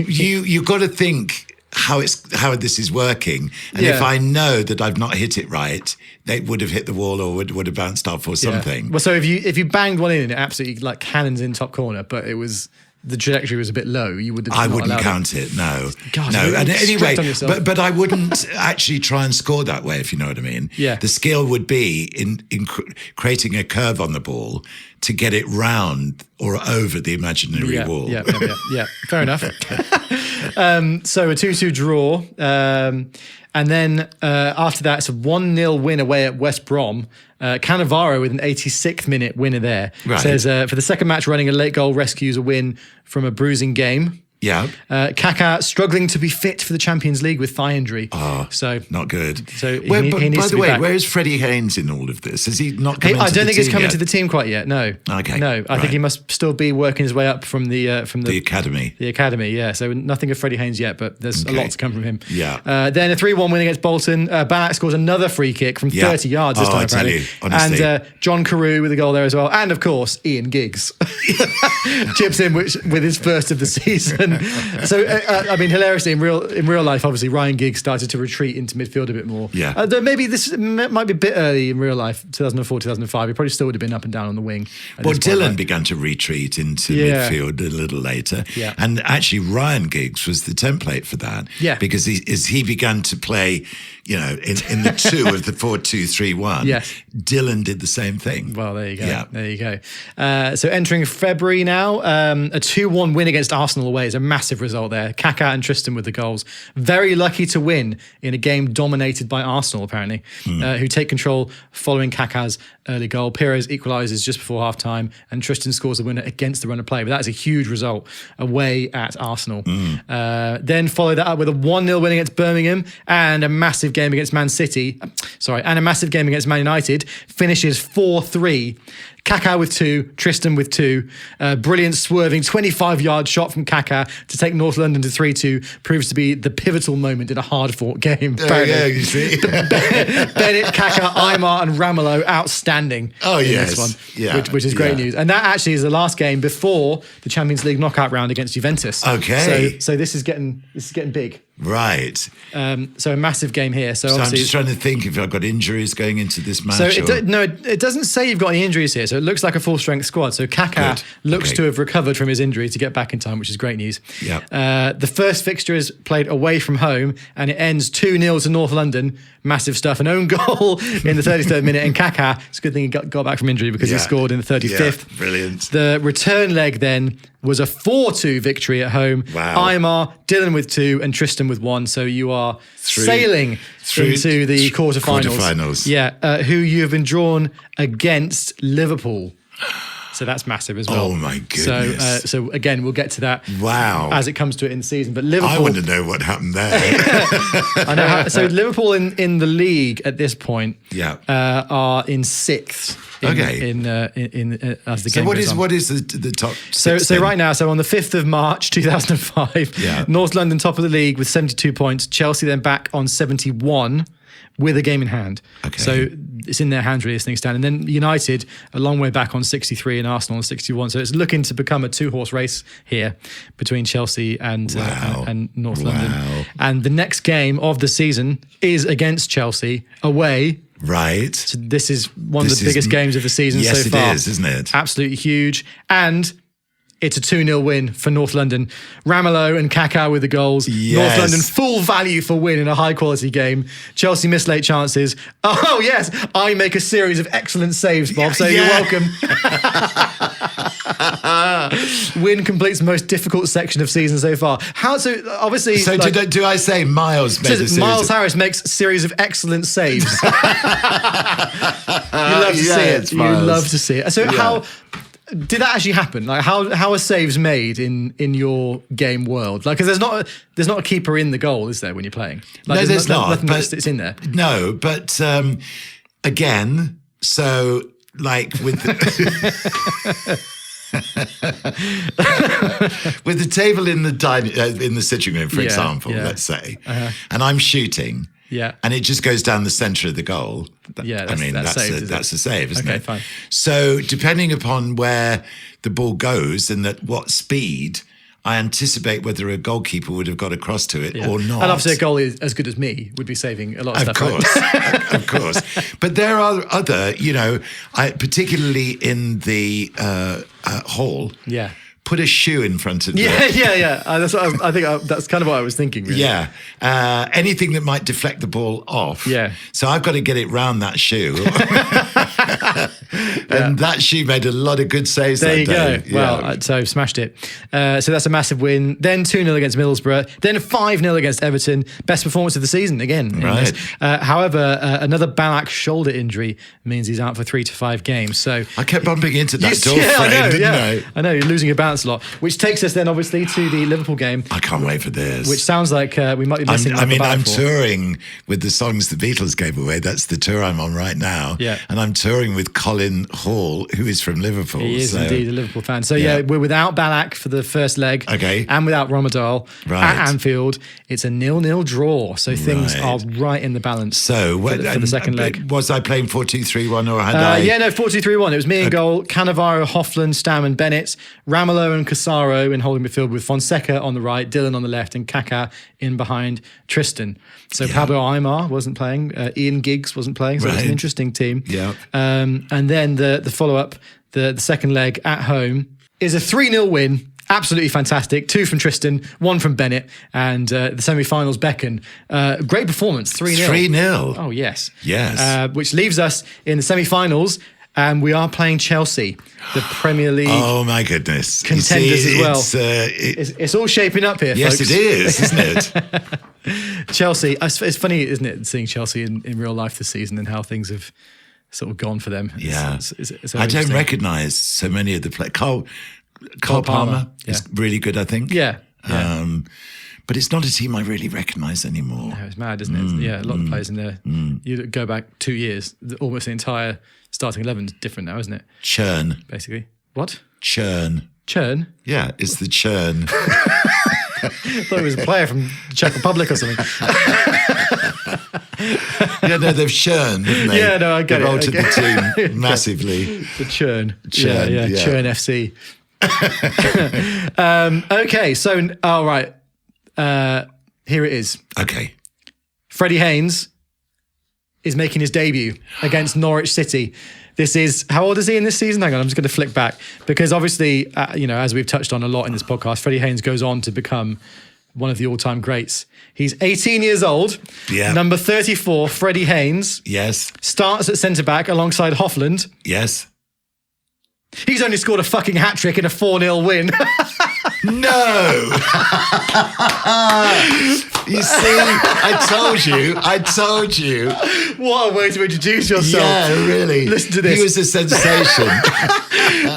you've got to think how this is working. And Yeah. if I know that I've not hit it right, they would have hit the wall or would have bounced off or something. Well, so if you banged one in and it absolutely like cannons in top corner, but the trajectory was a bit low, you would have. I not wouldn't allowed count it. No, God, no. you're And strict anyway, on yourself. but I wouldn't actually try and score that way, if you know what I mean. Yeah. The skill would be in creating a curve on the ball to get it round or over the imaginary wall. Yeah. Fair enough. So a 2-2 draw. And then after that, it's a 1-0 win away at West Brom. Cannavaro with an 86th minute winner there. Right. Says for the second match running, a late goal rescues a win from a bruising game. Yeah. Kaká struggling to be fit for the Champions League with thigh injury. Oh, so not good. So he By needs the to be way, back. where is Freddie Haynes in all of this? Has he not come into I don't think he's coming yet? to the team quite yet. No. Okay, No, I right. think he must still be working his way up from the academy. The academy, yeah. So nothing of Freddie Haynes yet, but there's a lot to come from him. Yeah. Then a 3-1 win against Bolton. Ballack scores another free kick from 30 yards this time, I tell apparently. you, honestly. And John Carew with a goal there as well. And of course, Ian Giggs chips in with his first of the season. So I mean, hilariously in real life, obviously Ryan Giggs started to retreat into midfield a bit more. Yeah. Though maybe this might be a bit early in real life, 2004, 2005. He probably still would have been up and down on the wing. Well, Dylan began to retreat into midfield a little later. Yeah. And actually, Ryan Giggs was the template for that. Yeah. Because he began to play, in the 2 of the 4-2-3-1. Yes. Dylan did the same thing. Well, there you go. Yeah. There you go. So entering February now, a 2-1 win against Arsenal away is a massive result there. Kaká and Tristan with the goals. Very lucky to win in a game dominated by Arsenal, apparently, who take control following Kaká's early goal. Pires equalises just before half-time and Tristan scores the winner against the run of play. But that is a huge result away at Arsenal. Then follow that up with a 1-0 win against Birmingham and a massive game against Man City. And a massive game against Man United. Finishes 4-3. Kaká with 2, Tristan with 2. Brilliant swerving 25-yard shot from Kaká to take North London to 3-2 proves to be the pivotal moment in a hard-fought game. Yeah, you see. Bennett, Kaká, Aymar and Ramelow outstanding in this one, which is great news. And that actually is the last game before the Champions League knockout round against Juventus. Okay. So this is getting big. Right. So a massive game here. So I'm just trying to think if I've got injuries going into this match. So it doesn't say you've got any injuries here. So it looks like a full strength squad. So Kaká looks to have recovered from his injury to get back in time, which is great news. Yeah. The first fixture is played away from home and it ends 2-0 to North London. Massive stuff. An own goal in the 33rd minute. And Kaká, it's a good thing he got back from injury because he scored in the 35th. Yeah, brilliant. The return leg then was a 4-2 victory at home. Wow. Aymar, Dylan with 2 and Tristan with 1. So you are sailing into the quarterfinals. Yeah, who you have been drawn against Liverpool. So that's massive as well. Oh my goodness. So again, we'll get to that. Wow. As it comes to it in the season. But Liverpool, I want to know what happened there. I know. So Liverpool in the league at this point, are in 6th. In as the game goes on. What is the top? So right now, on the 5th of March 2005, North London top of the league with 72 points. Chelsea then back on 71 with a game in hand. Okay. So it's in their hands really as things stand. And then United a long way back on 63 and Arsenal on 61. So it's looking to become a 2-horse race here between Chelsea and North London. And the next game of the season is against Chelsea away. Right. So this is one of the biggest games of the season so far. Yes, it is, isn't it? Absolutely huge. And it's a 2-0 win for North London. Ramelow and Kaká with the goals. Yes. North London full value for win in a high-quality game. Chelsea miss late chances. Oh, yes. I make a series of excellent saves, Bob, so you're welcome. Win completes the most difficult section of season so far. Obviously... So do I say Miles made a series? Miles Harris makes a series of excellent saves. You love to see it. You love to see it. So how... Did that actually happen? Like how are saves made in your game world? Like, because there's not a keeper in the goal, is there, when you're playing? Like, no, there's not. Nothing it's in there. No, but again, so like with with the table in the in the sitting room, for example, let's say, and I'm shooting. Yeah. And it just goes down the centre of the goal. Yeah, that's a save, isn't it? Okay, fine. So depending upon where the ball goes and at what speed, I anticipate whether a goalkeeper would have got across to it or not. And obviously a goalie as good as me would be saving a lot of stuff. Course, of course. But there are other, particularly in the hall. Yeah. put a shoe in front of Yeah. That's what I think that's kind of what I was thinking. Really. Yeah. Anything that might deflect the ball off. Yeah. So I've got to get it round that shoe. And that shoe made a lot of good saves There that you day. go. Well, so smashed it. So that's a massive win. Then 2-0 against Middlesbrough. Then 5-0 against Everton. Best performance of the season again. in Right. this. However, another Ballack shoulder injury means he's out for 3 to 5 games. So I kept bumping into that door yeah, frame, didn't I? I know, you're losing your balance a lot. Which takes us then obviously to the Liverpool game, I can't wait for this. which sounds like we might be missing. I'm touring with the songs the Beatles gave away. That's the tour I'm on right now. Yeah. And I'm touring with Colin Hall, who is from Liverpool. He is so- indeed a Liverpool fan. So yeah, we're without Ballack for the first leg. Okay. And without Romadal Right. at Anfield. It's a 0-0 draw. So things Right. are right in the balance So for the second leg. Was I playing 4-2-3-1 or had I? Yeah, no, 4-2-3-1. It was me in goal, Cannavaro, Hoffland, Stam and Bennett, Ramelow and Casaro in holding midfield with Fonseca on the right, Dylan on the left and Kaká in behind Tristan. So Pablo Aimar wasn't playing, Ian Giggs wasn't playing, so it was an Right. interesting team. Yeah. And then the follow-up, the second leg at home, is a 3-0 win. Absolutely fantastic. 2 from Tristan, 1 from Bennett, and the semi-finals beckon. Great performance, 3-0. 3-0. Oh, yes. Yes. Which leaves us in the semi-finals, and we are playing Chelsea, the Premier League. Oh my goodness! You Contenders see, as well. It's It's all shaping up here, yes, folks. it is, isn't it? Chelsea. It's funny, isn't it, seeing Chelsea in real life this season and how things have sort of gone for them. Yeah. It's I don't interesting. recognise so many of the players. Cole Palmer is really good, I think. Yeah. But it's not a team I really recognise anymore. No, it's mad, isn't it? Yeah, a lot of players in there. You go back 2 years, almost the entire starting 11 is different now, isn't it? Churn. Basically. What? Churn. Churn? Yeah, it's the churn. I thought it was a player from the Czech Republic or something. Yeah, no, they've churned, haven't they? Yeah, no, I get they've it, I altered get the team massively. The Churn. Churn, Yeah. yeah. Churn FC. Okay, so, all right. Here it is. Okay. Freddie Haynes is making his debut against Norwich City. This is, how old is he in this season? Hang on, I'm just going to flick back. Because obviously, as we've touched on a lot in this podcast, Freddie Haynes goes on to become one of the all-time greats. He's 18 years old. Yeah. Number 34, Freddie Haynes, Yes. starts at centre-back alongside Hoffland. Yes. He's only scored a fucking hat-trick in a 4-0 win. No! You see, I told you. What a way to introduce yourself. Yeah, really. Listen to this. He was a sensation.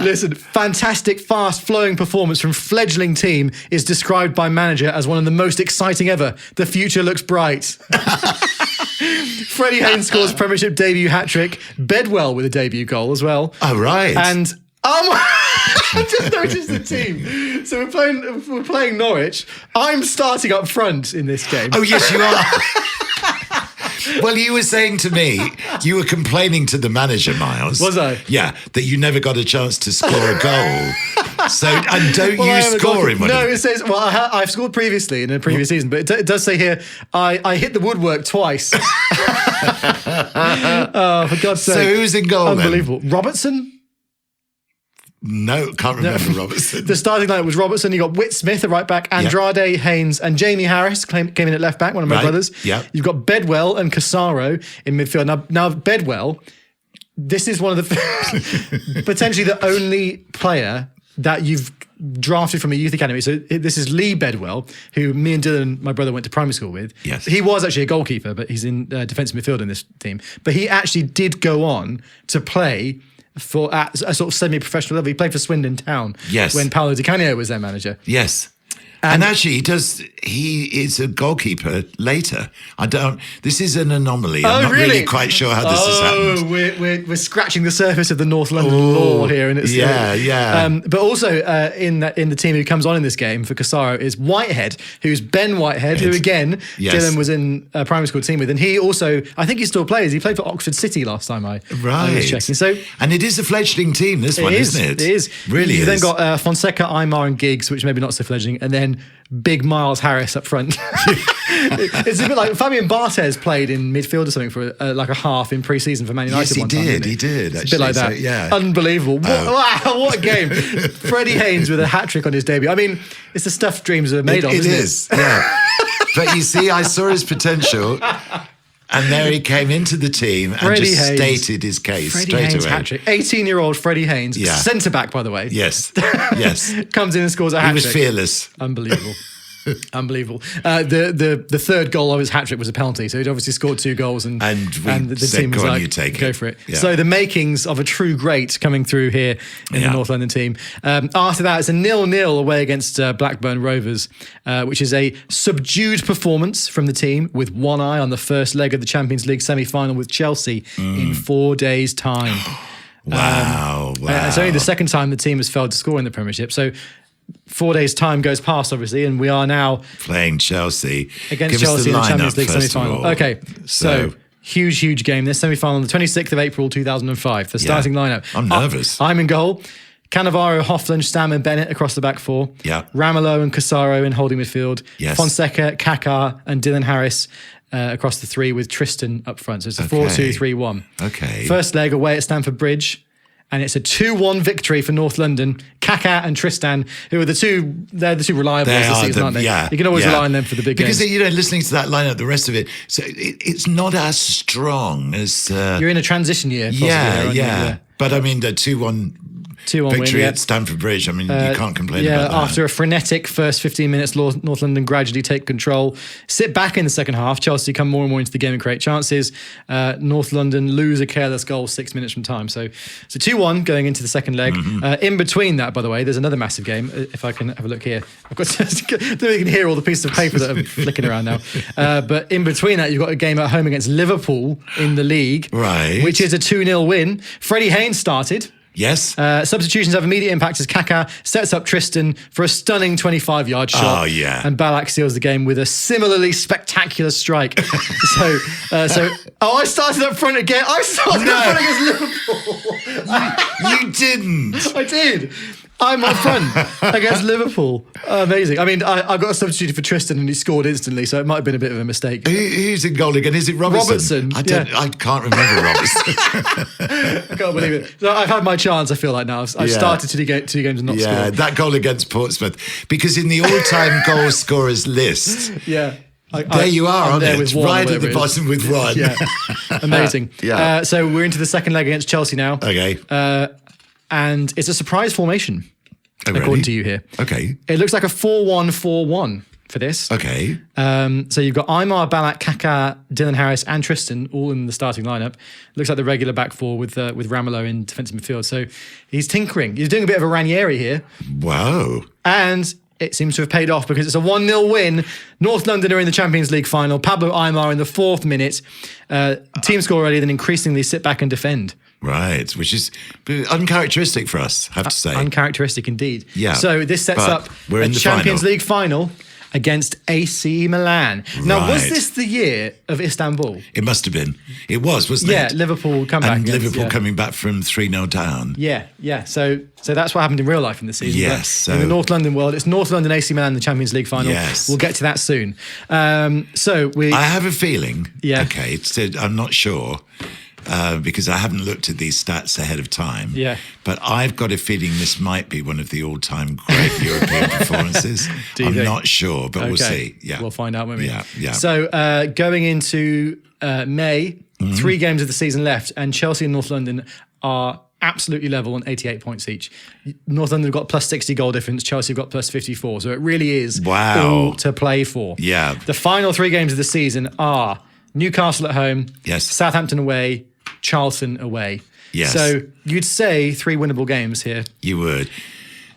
Listen, fantastic, fast-flowing performance from fledgling team is described by manager as one of the most exciting ever. The future looks bright. Freddie Haynes scores Premiership debut hat-trick. Bedwell with a debut goal as well. Oh, right. And I just noticed the team. So we're playing Norwich. I'm starting up front in this game. Oh, yes, you are. Well, you were saying to me, you were complaining to the manager, Miles. Was I? Yeah, that you never got a chance to score a goal. So, and don't Well, I you haven't score got- him? No, it says, well, I've scored previously in a previous season, but it does say here, I hit the woodwork twice. Oh, for God's So sake. who's in goal then? Unbelievable. Robertson? No, can't remember Robertson. The starting line was Robertson. You got Whit Smith at right back, Andrade, Haynes, and Jamie Harris came in at left back, one of my Right, brothers. yeah. You've got Bedwell and Casaro in midfield. Now Bedwell, this is one of the potentially the only player that you've drafted from a youth academy. So this is Lee Bedwell, who me and Dylan, my brother, went to primary school with. Yes. He was actually a goalkeeper, but he's in defensive midfield in this team. But he actually did go on to play at a sort of semi-professional level. He played for Swindon Town Yes. when Paolo Di Canio was their manager. Yes. And actually, he is a goalkeeper later. This is an anomaly. I'm not really quite sure how this has happened. We're scratching the surface of the North London law here. And it's, yeah. But also in the team who comes on in this game for Casaro is Whitehead, who's Ben Whitehead, who again, Yes. Dylan was in a primary school team with. And he also, I think he still plays. He played for Oxford City last time I was checking. So and it is a fledgling team, this one, isn't it? It is. Really You've is. then got Fonseca, Aimar and Giggs, which maybe not so fledgling. And then then big Miles Harris up front. It's a bit like Fabian Barthez played in midfield or something for like a half in pre-season for Man United. Yes, he one time, did. didn't He did. It's a bit like that. So, yeah. Unbelievable. What a game. Freddie Haynes with a hat-trick on his debut. I mean, it's the stuff dreams are made of, It isn't is, yeah. But you see, I saw his potential, and there he came into the team and Freddie just Haynes. stated his case Freddie straight Haynes away. hat-trick. 18-year-old Freddie Haynes, Yeah. centre-back, by the way. Yes, yes. Comes in and scores a He hat-trick. was fearless. Unbelievable. Unbelievable. The third goal of his hat-trick was a penalty, so he'd obviously scored 2 goals and we the said, team was "Go on, like, you take go it." for it. Yeah. So the makings of a true great coming through here in the Yeah. North London team. After that, it's a 0-0 away against Blackburn Rovers, which is a subdued performance from the team with one eye on the first leg of the Champions League semi-final with Chelsea in 4 days' time. Wow, wow. It's only the second time the team has failed to score in the Premiership. So 4 days' time goes past, obviously, and we are now Playing Chelsea. against Give us Chelsea in the Champions lineup, League first of semi-final. all. Okay, so huge game. This semi-final on the 26th of April 2005. The starting lineup. I'm nervous. I'm in goal. Cannavaro, Hoffland, Stam and Bennett across the back four. Yeah. Ramelow and Casaro in holding midfield. Yes. Fonseca, Kaká and Dylan Harris across the three with Tristan up front. So it's a 4-2-3-1. Okay. First leg away at Stamford Bridge. And it's a 2-1 victory for North London. Kaká and Tristan, who are the two reliables this season, aren't they? Yeah, You can always yeah. rely on them for the big because games. listening to that lineup, the rest of it, so it's not as strong as. You're in a transition year. Possibly there, aren't you? yeah. But I mean, the 2-1 2-1 victory win, at Stamford Bridge. I mean, you can't complain about that. After a frenetic first 15 minutes, North London gradually take control. Sit back in the second half. Chelsea come more and more into the game and create chances. North London lose a careless goal 6 minutes from time. So 2-1 going into the second leg. In between that, by the way, there's another massive game. If I can have a look here. I've got I don't know if you can hear all the pieces of paper that are flicking around now. But in between that, you've got a game at home against Liverpool in the league. Right. Which is a 2-0 win. Freddie Haynes started. Yes. Substitutions have immediate impact as Kaká sets up Tristan for a stunning 25-yard shot. Oh, yeah. And Ballack seals the game with a similarly spectacular strike. I started up front again. I started up front against Liverpool. You didn't. I did. I'm up front against Liverpool. Amazing. I mean, I got substituted for Tristan and he scored instantly, so it might have been a bit of a mistake. Who's in goal again? Is it Robertson? I can't remember Robertson. I can't believe it. So I've had my chance, I feel like now. I've started two games and not Yeah, scored. that goal against Portsmouth. Because in the all-time goal scorers list, Yeah. there you are I'm on there it, with one, right at whatever the it is. bottom with one. Yeah, amazing. Yeah. So we're into the second leg against Chelsea now. Okay. And it's a surprise formation, Oh, really? according to you here. Okay. It looks like a 4-1-4-1 for this. Okay. So you've got Aymar, Ballack, Kaká, Dylan Harris and Tristan all in the starting lineup. Looks like the regular back four with Ramelow in defensive midfield. So he's tinkering. He's doing a bit of a Ranieri here. Wow. And it seems to have paid off because it's a 1-0 win. North London are in the Champions League final. Pablo Aymar in the 4th minute. Team score already, then increasingly sit back and defend. Right, which is uncharacteristic for us, I have to say. Uncharacteristic indeed. Yeah, So this sets but up we're a in the Champions final. League final against AC Milan. Now, was Right. this the year of Istanbul? It must have been. It was, wasn't Yeah, it? Liverpool come back. And against- Liverpool yeah. coming back from 3-0 down. Yeah. So that's what happened in real life in the season. Yes, But in so- the North London world, it's North London AC Milan in the Champions League final. Yes. We'll get to that soon. So we. I have a feeling, Yeah. okay, I'm not sure, because I haven't looked at these stats ahead of time. Yeah. But I've got a feeling this might be one of the all-time great European performances. Do you I'm think? not sure, but we'll Okay. see. Yeah. We'll find out, won't we? Yeah. So going into May, Mm-hmm. 3 games of the season left, and Chelsea and North London are absolutely level on 88 points each. North London have got plus 60 goal difference, Chelsea have got plus 54. So it really is Wow. all to play for. Yeah. The final 3 games of the season are Newcastle at home, Yes. Southampton away, Charlton away. Yes. So you'd say 3 winnable games here. You would.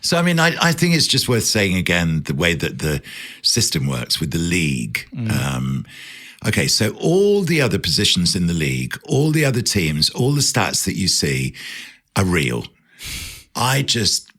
So, I mean, I think it's just worth saying again the way that the system works with the league. Okay, so all the other positions in the league, all the other teams, all the stats that you see are real. I just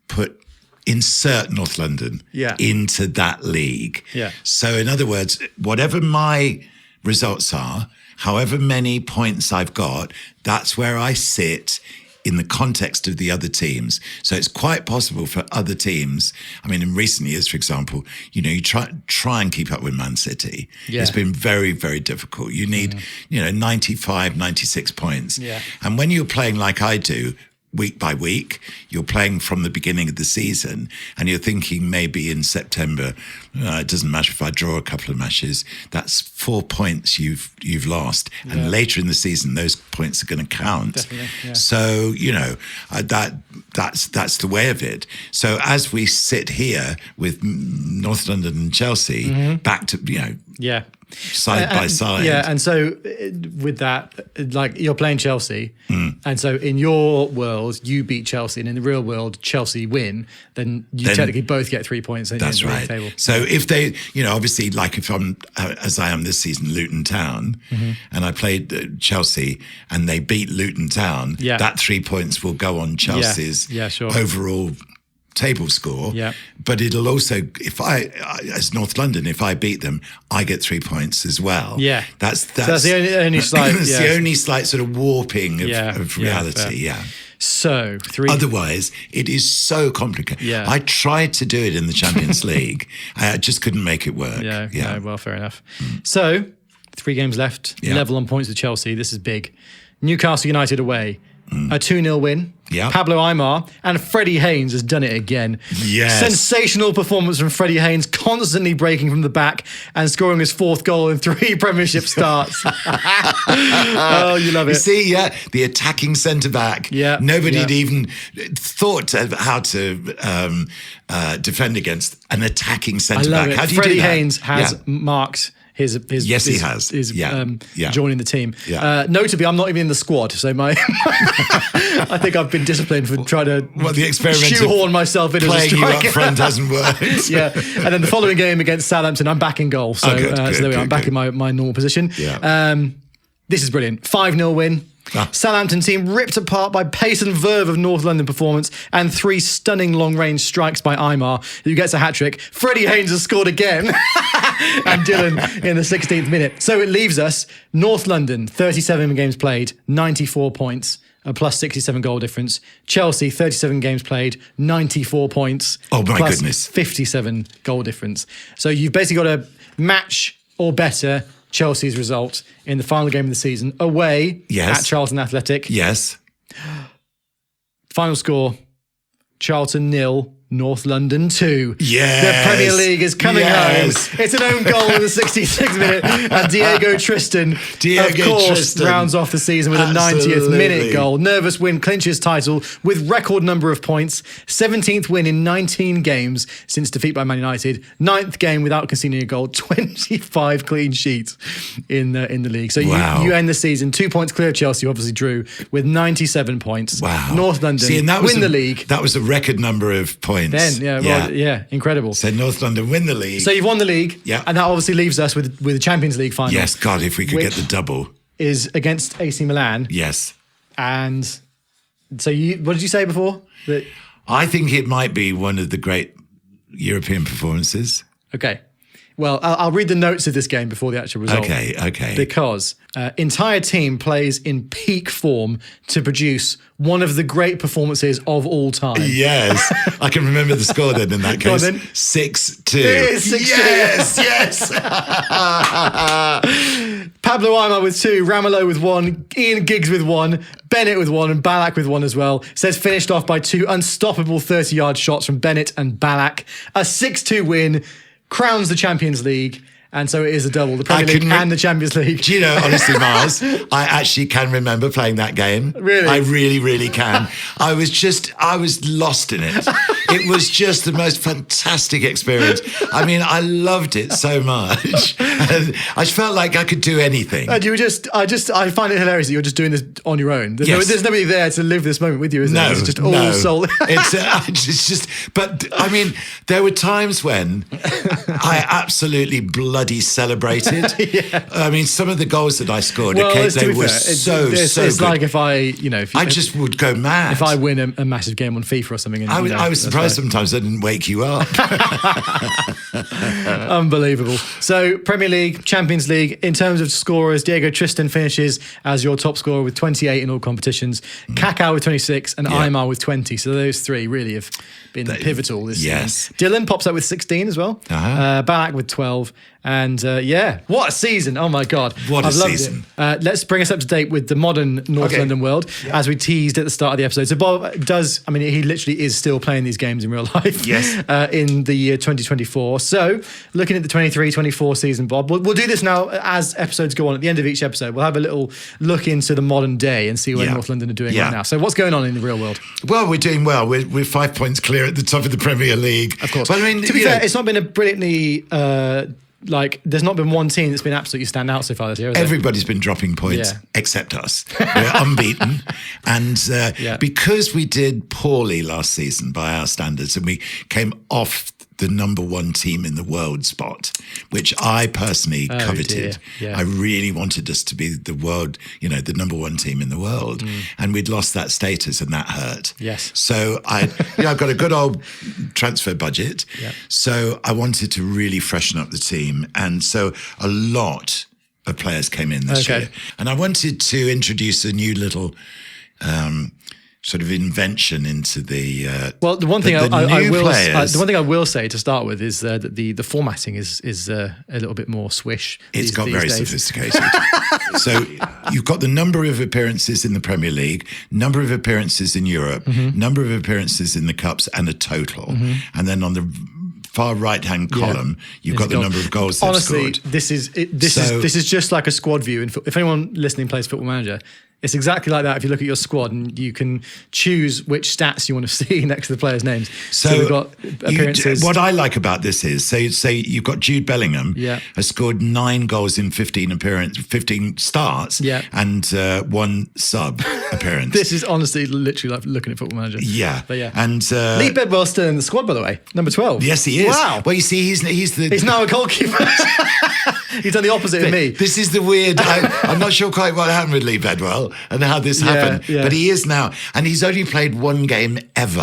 insert North London into that league. Yeah. So, in other words, whatever my results are, however many points I've got, that's where I sit in the context of the other teams. So it's quite possible for other teams. I mean, in recent years, for example, you try and keep up with Man City. Yeah. It's been very, very difficult. You need, 95, 96 points. Yeah. And when you're playing like I do, week by week, you're playing from the beginning of the season, and you're thinking maybe in September, it doesn't matter if I draw a couple of matches, that's 4 points you've lost. And later in the season, those points are going to count. Definitely, yeah. So, that's the way of it. So as we sit here with North London and Chelsea back to, Yeah. side by side. Yeah, and so with that, like you're playing Chelsea, and so in your world, you beat Chelsea, and in the real world, Chelsea win, then you technically both get 3 points. That's right. The table. So if they, obviously, like if I'm, as I am this season, Luton Town, and I played Chelsea and they beat Luton Town, that 3 points will go on Chelsea's overall table score. Yeah. But it'll also, if I, as North London, if I beat them, I get 3 points as well. Yeah. That's the only slight. That's the only slight sort of warping of reality. Yeah. So Otherwise, it is so complicated. Yeah. I tried to do it in the Champions League. I just couldn't make it work. Yeah. No, well, fair enough. So 3 games left, level on points with Chelsea. This is big. Newcastle United away. A 2-0 win. Yeah. Pablo Aimar and Freddie Haynes has done it again. Yes. Sensational performance from Freddie Haynes, constantly breaking from the back and scoring his 4th goal in 3 Premiership starts. Oh, you love it. You see, the attacking centre-back. Yeah. Nobody had even thought of how to defend against an attacking I centre-back. love it. How do you Freddie do that? Haynes has marked his Yes, he has. joining the team. Yeah. Notably, I'm not even in the squad, so I think I've been disciplined for trying to the experiment shoehorn myself in as a playing you striker. up front hasn't worked. Yeah, and then the following game against Southampton, I'm back in goal. So, good, so there we are. I'm back in my normal position. Yeah. This is brilliant. 5-0 win. Southampton team ripped apart by pace and verve of North London performance, and 3 stunning long-range strikes by Aimar, who gets a hat-trick. Freddie Haynes has scored again, and Dylan in the 16th minute. So it leaves us North London, 37 games played, 94 points, a plus 67 goal difference. Chelsea, 37 games played, 94 points. Oh my plus goodness. 57 goal difference. So you've basically got to match or better Chelsea's result in the final game of the season away at Charlton Athletic. Yes. Final score, Charlton 0, North London 2. Yes. The Premier League is coming home. It's an own goal in the 66th minute, and Diego Tristan, of course, rounds off the season with a 90th minute goal. Nervous win clinches title with record number of points. 17th win in 19 games since defeat by Man United. 9th game without conceding a goal. 25 clean sheets in the league. So you end the season 2 points clear of Chelsea, who obviously drew, with 97 points. Wow. North London win the league. That was a record number of points. Then, incredible. So North London win the league. So you've won the league, yeah, and that obviously leaves us with the Champions League final. Yes, God, if we could get the double. Is against AC Milan. Yes. And so what did you say before? That I think it might be one of the great European performances. Okay. Well, I'll read the notes of this game before the actual result. Okay. Because entire team plays in peak form to produce one of the great performances of all time. Yes. I can remember the score then in that case. 6-2. It is 6-2. Yes. Pablo Aimar with 2, Ramelow with 1, Ian Giggs with 1, Bennett with 1, and Ballack with 1 as well. Says finished off by 2 unstoppable 30-yard shots from Bennett and Ballack. A 6-2 win crowns the Champions League. And so it is a double, the Premier League and the Champions League. Do you know, honestly, Mars, I actually can remember playing that game. Really? I really, really can. I was lost in it. It was just the most fantastic experience. I mean, I loved it so much. And I felt like I could do anything. And I find it hilarious that you're just doing this on your own. There's nobody there to live this moment with you, is there? It's just all soul. It's just, but I mean, there were times when I absolutely bloody celebrated. Yeah. I mean, some of the goals that I scored, they were so it's good. like if I just would go mad. If I win a massive game on FIFA or something. And, I was surprised surprised sometimes I didn't wake you up. Unbelievable. So Premier League, Champions League, in terms of scorers, Diego Tristan finishes as your top scorer with 28 in all competitions, Kaká with 26 and Aymar with 20. So those three really have been pivotal this season. Dylan pops up with 16 as well. Barak with 12. And what a season. Oh my God. What a season. Let's bring us up to date with the modern North London world, as we teased at the start of the episode. So Bob he literally is still playing these games in real life in the year 2024. So looking at the 23-24 season, Bob, we'll do this now as episodes go on. At the end of each episode, we'll have a little look into the modern day and see where North London are doing right now. So what's going on in the real world? Well, we're doing well. We're 5 points clear at the top of the Premier League. Of course. But I mean, to be fair, it's not been a brilliantly... there's not been one team that's been absolutely stand out so far this year. Everybody's been dropping points except us. We're unbeaten. And because we did poorly last season by our standards and we came off the number one team in the world spot, which I personally coveted. I really wanted us to be the world, the number one team in the world. And we'd lost that status and that hurt. Yes. So I've got a good old transfer budget. So I wanted to really freshen up the team. And so a lot of players came in this year. And I wanted to introduce a new little sort of invention into the the one thing I will say to start with is that the formatting is a little bit more swish. It's got very sophisticated. So you've got the number of appearances in the Premier League, number of appearances in Europe, number of appearances in the Cups, and a total. And then on the far right-hand column, you've got the number of goals they've scored. This is just like a squad view. And if anyone listening plays Football Manager, it's exactly like that. If you look at your squad and you can choose which stats you want to see next to the players' names. So we've got appearances. What I like about this is, say you've got Jude Bellingham, has scored 9 goals in 15 starts, and 1 sub appearance. This is honestly literally like looking at Football Manager. And Lee Bedwell's still in the squad, by the way, number 12. Yes, he is. Wow. Well, you see, he's now a goalkeeper. He's done the opposite of me. This is the weird. I'm not sure quite what happened with Lee Bedwell and how this happened, but he is now, and he's only played 1 game ever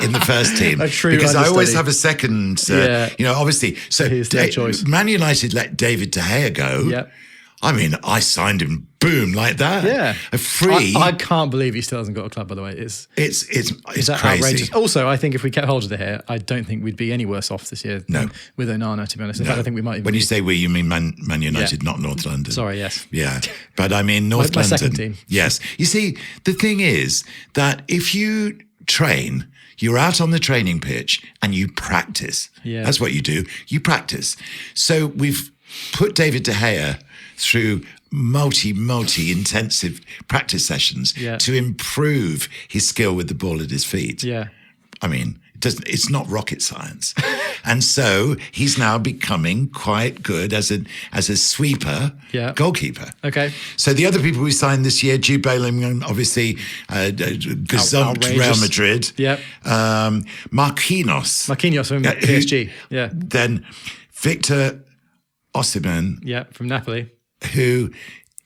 in the first team. Because I always have a second. Obviously, so he's their choice. Man United let David De Gea go. I mean, I signed him, boom, like that. A free. I can't believe he still hasn't got a club, by the way. It's crazy. Outrageous. Also, I think if we kept hold of De Gea, I don't think we'd be any worse off this year with Onana, to be honest. In fact, I think we might even. When you say we, you mean Man United, not North London. Sorry, yes. Yeah. But I mean, North London. My second team. Yes. You see, the thing is that if you train, you're out on the training pitch and you practice. That's what you do. You practice. So we've put David De Gea through multi-intensive practice sessions to improve his skill with the ball at his feet. I mean, it's not rocket science. And so he's now becoming quite good as a sweeper goalkeeper. Okay. So the other people we signed this year, Jude Bellingham, obviously, gazumped Real Madrid. Marquinhos from PSG. Then Victor Osimhen. From Napoli. Who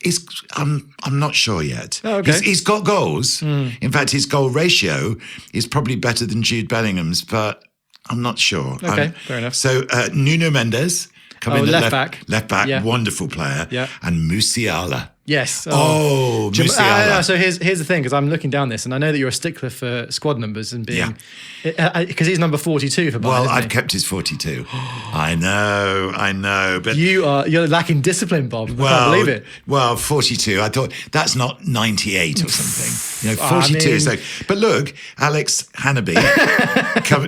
is, I'm not sure yet. Oh, okay. He's got goals. In fact, his goal ratio is probably better than Jude Bellingham's, but I'm not sure. Okay, fair enough. So Nuno Mendes, left back. Left back, wonderful player. And Musiala. Yes. Musiala. So here's the thing, because I'm looking down this, and I know that you're a stickler for squad numbers and being, because he's number 42 for Bayern. Well, I've kept his 42. I know, but you're lacking discipline, Bob. I can't believe it. Well, 42. I thought that's not 98 or something. 42 is like. But look, Alex Hanaby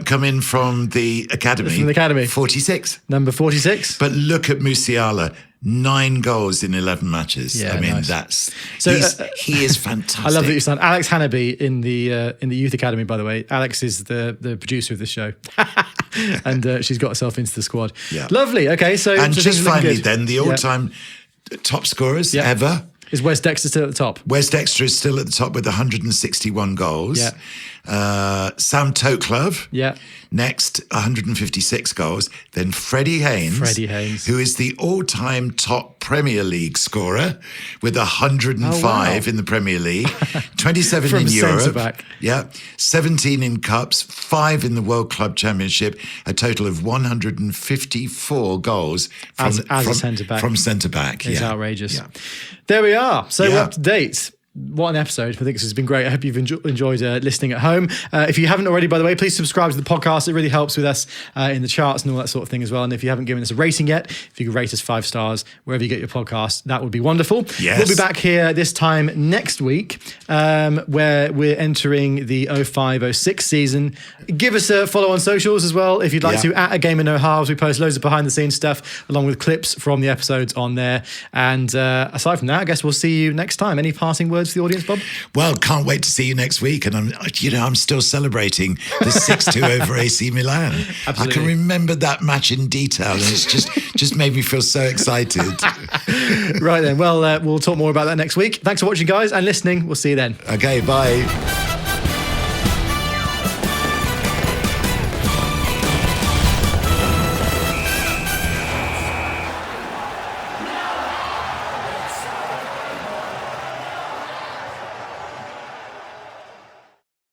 come in from the academy. From the academy, 46. Number 46. But look at Musiala. 9 goals in 11 matches. I mean, he is fantastic. I love that you signed Alex Hanaby in the youth academy. By the way, Alex is the producer of this show, and she's got herself into the squad. Lovely. Okay, and just finally, then the all-time top scorers ever. Is Wes Dexter still at the top? Wes Dexter is still at the top with 161 goals. Sam Toklove. Yeah. Next, 156 goals. Then Freddie Haynes. Who is the all-time top Premier League scorer with 105 in the Premier League, 27 From in Europe. centre-back. Yeah, 17 in Cups, 5 in the World Club Championship, a total of 154 goals as a centre-back. From centre-back. It's outrageous. Yeah. There we are. So we're up to date. What an episode. I think this has been great. I hope you've enjoyed listening at home. If you haven't already, by the way, please subscribe to the podcast. It really helps with us in the charts and all that sort of thing as well. And if you haven't given us a rating yet, if you could rate us 5 stars wherever you get your podcast, that would be wonderful. Yes. We'll be back here this time next week where we're entering the 05-06 season. Give us a follow on socials as well if you'd like to, at A Game of No Halves. We post loads of behind the scenes stuff along with clips from the episodes on there. And aside from that, I guess we'll see you next time. Any parting words for the audience, Bob? Well, can't wait to see you next week. And I'm still celebrating the 6-2 over AC Milan. Absolutely. I can remember that match in detail, and it's just made me feel so excited. Right then. Well, we'll talk more about that next week. Thanks for watching, guys, and listening. We'll see you then. Okay, bye.